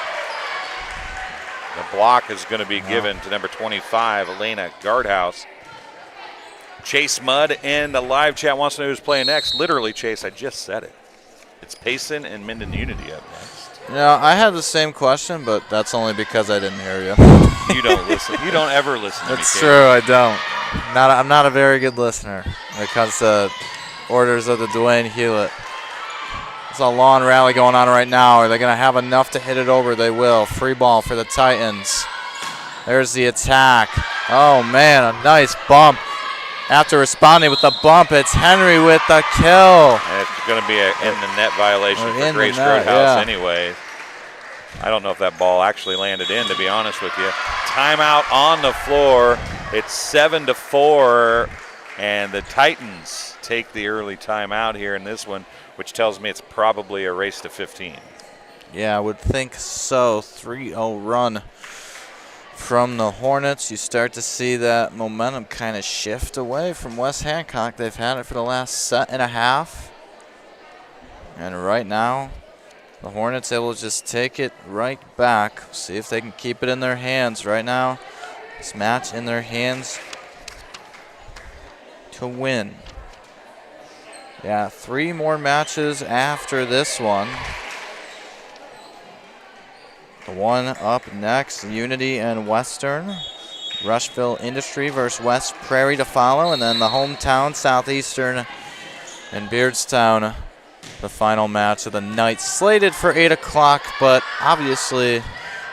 The block is going to be given to number 25, Elena Guardhouse. Chase Mudd in the live chat wants to know who's playing next. Literally, Chase, I just said it. It's Payson and Minden Unity up next. Yeah, I had the same question, but that's only because I didn't hear you. You don't listen. You don't ever listen to me. That's true, I don't. I'm not a very good listener when it comes to orders of the Dwayne Hulett. There's a lawn rally going on right now. Are they going to have enough to hit it over? They will. Free ball for the Titans. There's the attack. Oh, man, a nice bump. After responding with the bump, it's Henry with the kill. And it's going to be an in-the-net violation for Grace net, Roadhouse anyway. I don't know if that ball actually landed in, to be honest with you. Timeout on the floor. It's 7-4, and the Titans take the early timeout here in this one, which tells me it's probably a race to 15. Yeah, I would think so. 3-0 run from the Hornets. You start to see that momentum kind of shift away from West Hancock. They've had it for the last set and a half. And right now, the Hornets able to just take it right back. See if they can keep it in their hands right now. This match in their hands to win. Yeah, 3 more matches after this one. The one up next, Unity and Western. Rushville Industry versus West Prairie to follow. And then the hometown, Southeastern and Beardstown, the final match of the night. Slated for 8 o'clock, but obviously,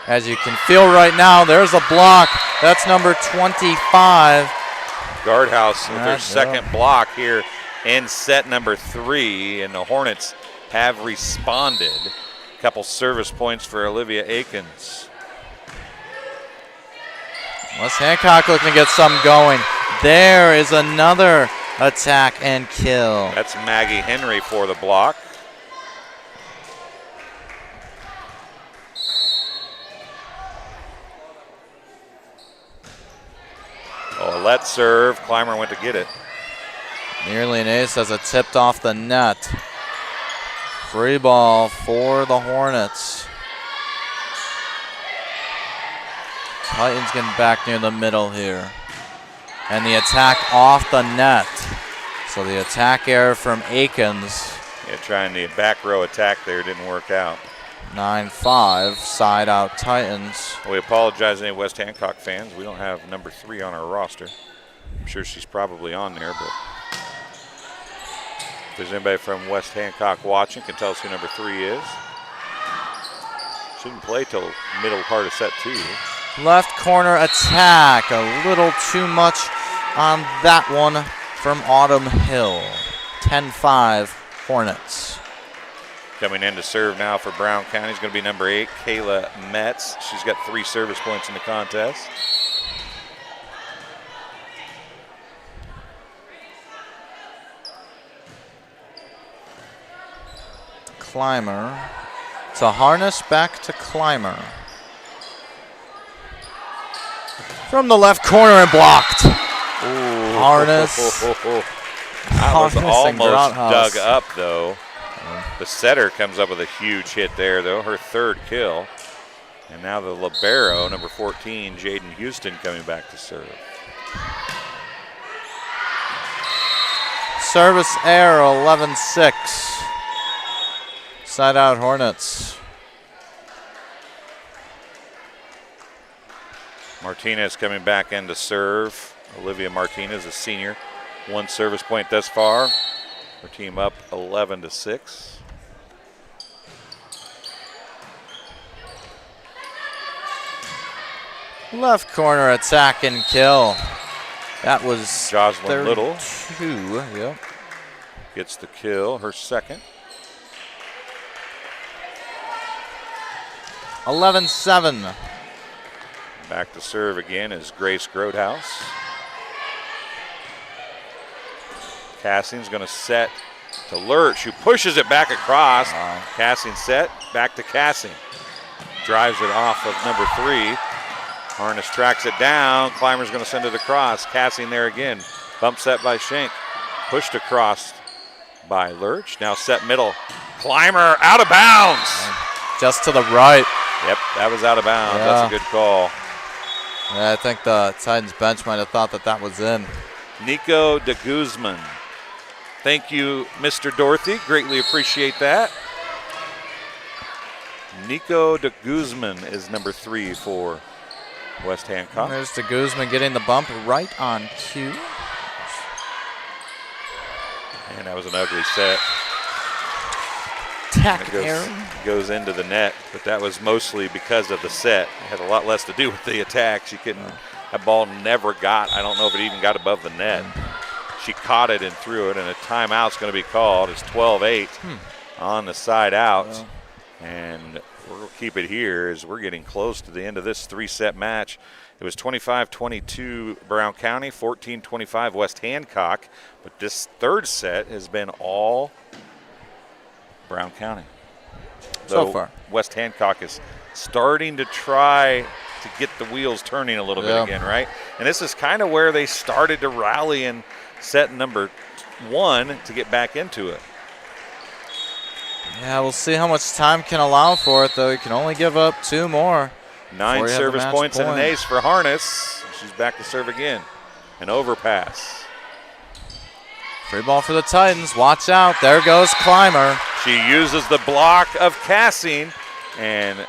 as you can feel right now, there's a block. That's number 25. Guardhouse with their second block here in set number 3, and the Hornets have responded. A couple service points for Olivia Akins. West Hancock looking to get some going. There is another attack and kill. That's Maggie Henry for the block. Oh, let serve. Clymer went to get it. Nearly an ace as it tipped off the net. Free ball for the Hornets. Titans getting back near the middle here. And the attack off the net. So the attack error from Akins. Yeah, trying the back row attack there didn't work out. 9-5, side out Titans. We apologize to any West Hancock fans. We don't have number 3 on our roster. I'm sure she's probably on there, but if there's anybody from West Hancock watching, can tell us who number 3 is. Shouldn't play till middle part of set 2. Left corner attack, a little too much on that one from Autumn Hill. 10-5 Hornets. Coming in to serve now for Brown County is going to be number 8, Kayla Metz. She's got 3 service points in the contest. Clymer to Harness, back to Clymer. From the left corner and blocked. Ooh. Harness. That was almost Grothaus. dug up, though. The setter comes up with a huge hit there, though, her 3rd kill. And now the libero, number 14, Jaden Houston, coming back to serve. Service error, 11-6. Side out Hornets. Martinez coming back in to serve. Olivia Martinez, a senior. 1 service point thus far. Her team up 11-6. Left corner attack and kill. That was Jocelyn Little 2. Yep. gets the kill, her 2nd. 11-7. Back to serve again is Grace Grothaus. Cassing's going to set to Lurch, who pushes it back across. Cassing set, back to Cassing. Drives it off of number 3. Harness tracks it down. Clymer's going to send it across. Cassing there again. Bump set by Schenk. Pushed across by Lurch. Now set middle. Clymer out of bounds. Just to the right. Yep, that was out of bounds. Yeah. That's a good call. Yeah, I think the Titans bench might have thought that that was in. Nico de Guzman. Thank you, Mr. Dorothy. Greatly appreciate that. Nico de Guzman is number 3 for West Hancock. There's de Guzman getting the bump right on cue. And that was an ugly set. Tack It error. goes into the net, but that was mostly because of the set. It had a lot less to do with the attack. She couldn't, that ball never got, I don't know if it even got above the net. She caught it and threw it, and a timeout's going to be called. It's 12-8 on the side out. Well. And we'll keep it here as we're getting close to the end of this 3-set match. It was 25-22 Brown County, 14-25 West Hancock, but this 3rd set has been all Brown County. So far. West Hancock is starting to try to get the wheels turning a little bit again, right? And this is kind of where they started to rally in set number 1 to get back into it. Yeah, we'll see how much time can allow for it, though. You can only give up 2 more. 9 service points and an ace for Harness. She's back to serve again. An overpass. Free ball for the Titans. Watch out. There goes Clymer. She uses the block of Cassing, and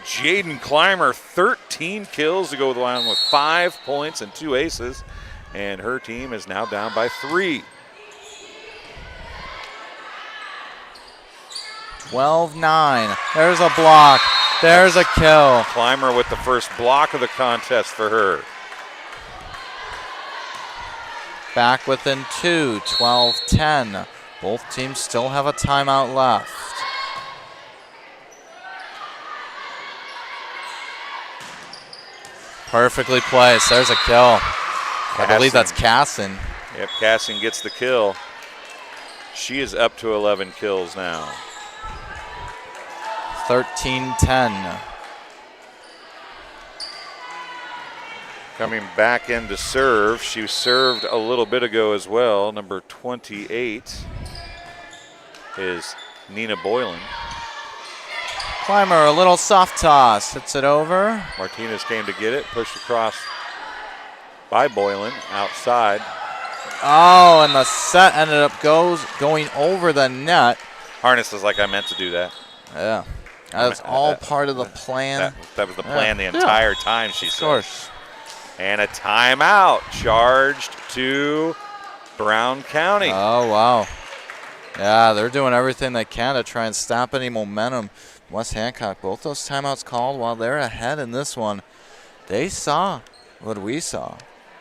Jaden Clymer, 13 kills to go with the line with 5 points and 2 aces, and her team is now down by 3. 12-9. There's a block. There's a kill. Clymer with the first block of the contest for her. Back within 2, 12-10. Both teams still have a timeout left. Perfectly placed. There's a kill. I believe that's Casson. Yep, Casson gets the kill. She is up to 11 kills now. 13-10. Coming back in to serve. She served a little bit ago as well. Number 28 is Nina Boylan. Clymer, a little soft toss. Hits it over. Martinez came to get it. Pushed across by Boylan outside. Oh, and the set ended up going over the net. Harness is like, I meant to do that. Yeah. That's all part of the plan. That was the plan the entire time, she said. Of course. And a timeout charged to Brown County. Oh, wow. Yeah, they're doing everything they can to try and stop any momentum. West Hancock, both those timeouts called while they're ahead in this one. They saw what we saw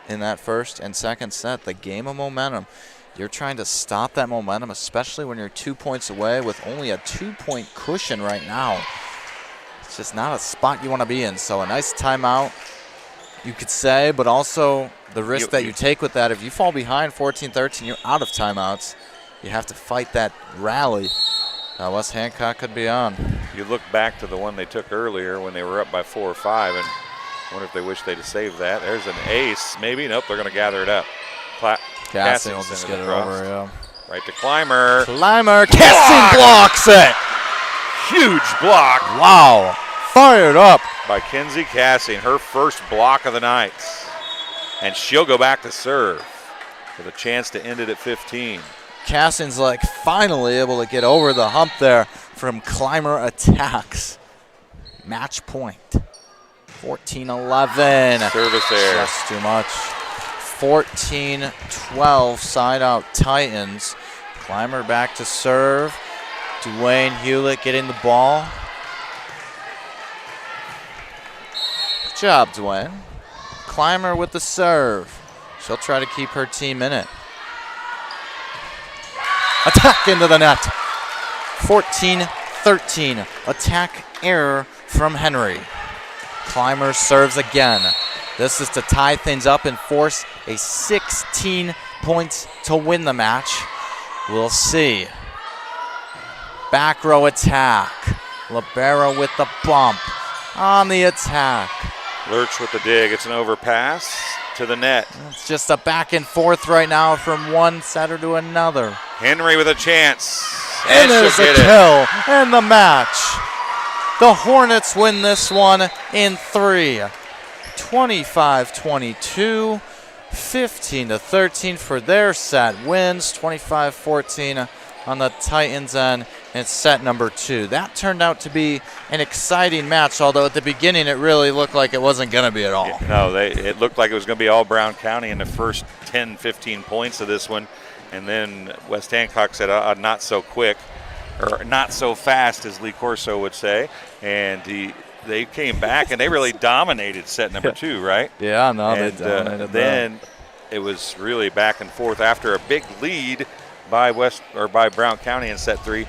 in that first and second set, the game of momentum. You're trying to stop that momentum, especially when you're 2 points away with only a 2-point cushion right now. It's just not a spot you want to be in. So a nice timeout, you could say, but also the risk that you take with that. If you fall behind 14-13, you're out of timeouts. You have to fight that rally. West Hancock could be on. You look back to the one they took earlier when they were up by 4 or 5, and wonder if they wish they'd have saved that. There's an ace, maybe. Nope, they're going to gather it up. Cassin will just get it over, yeah. Right to Clymer. Clymer, Cassin blocks it. Huge block. Wow, fired up. By Kenzie Cassin, her first block of the night. And she'll go back to serve with a chance to end it at 15. Cassin's like finally able to get over the hump there from Clymer attacks. Match point. 14-11. Service error. Just too much. 14-12 side out Titans. Clymer back to serve. Dwayne Hulett getting the ball. Good job, Dwayne. Clymer with the serve. She'll try to keep her team in it. Attack into the net. 14-13. Attack error from Henry. Clymer serves again. This is to tie things up and force a 16 points to win the match. We'll see. Back row attack. Libero with the bump on the attack. Lurch with the dig. It's an overpass to the net. It's just a back and forth right now from one setter to another. Henry with a chance. And there's a kill in the match. The Hornets win this one in 3. 25-22, 15-13 for their set wins. 25-14 on the Titans end in set number 2. That turned out to be an exciting match, although at the beginning it really looked like it wasn't going to be at all. Yeah, no, it looked like it was going to be all Brown County in the first 10, 15 points of this one. And then West Hancock said, not so quick, or not so fast, as Lee Corso would say. And they came back and they really dominated set number 2, right? Yeah, no, and, they dominated. Then it was really back and forth after a big lead by Brown County in set 3.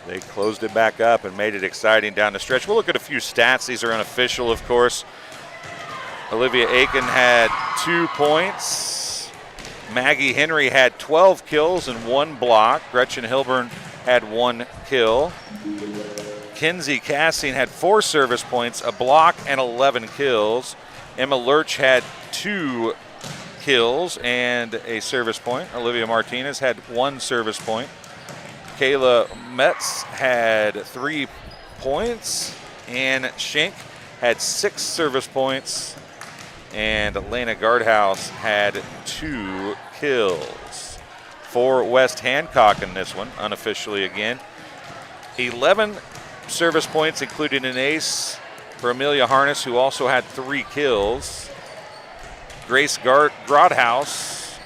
They closed it back up and made it exciting down the stretch. We'll look at a few stats. These are unofficial, of course. Olivia Aiken had 2 points. Maggie Henry had 12 kills and 1 block. Gretchen Hilburn had 1 kill. Kenzie Cassin had 4 service points, a block, and 11 kills. Emma Lurch had 2 kills and a service point. Olivia Martinez had 1 service point. Kayla Metz had 3 points, and Schenck had 6 service points, and Lena Guardhouse had 2 kills. For West Hancock in this one, unofficially again, 11 service points, including an ace for Amelia Harness, who also had 3 kills. Grace Grodhouse,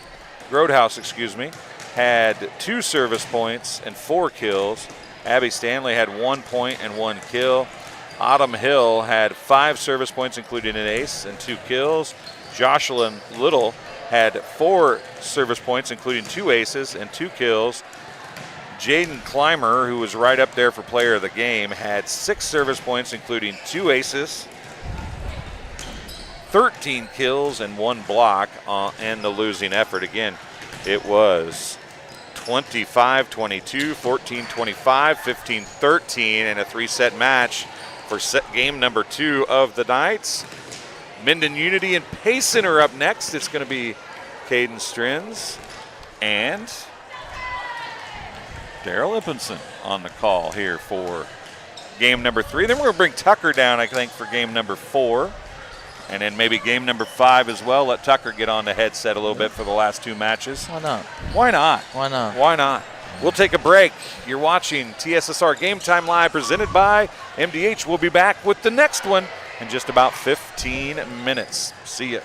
had 2 service points and 4 kills. Abby Stanley had 1 point and 1 kill. Autumn Hill had 5 service points, including an ace and 2 kills. Jocelyn Little had 4 service points, including 2 aces and 2 kills. Jaden Clymer, who was right up there for player of the game, had 6 service points, including 2 aces, 13 kills, and 1 block in the losing effort. Again, it was 25-22, 14-25, 15-13, and a 3-set match for game number 2 of the night. Minden Unity and Payson are up next. It's going to be Caden Strins and Daryl Ippenson on the call here for game number 3. Then we're going to bring Tucker down, I think, for game number 4. And then maybe game number 5 as well. Let Tucker get on the headset a little bit for the last 2 matches. Why not? Why not? Why not? Why not? We'll take a break. You're watching TSSR Game Time Live presented by MDH. We'll be back with the next one in just about 15 minutes. See ya.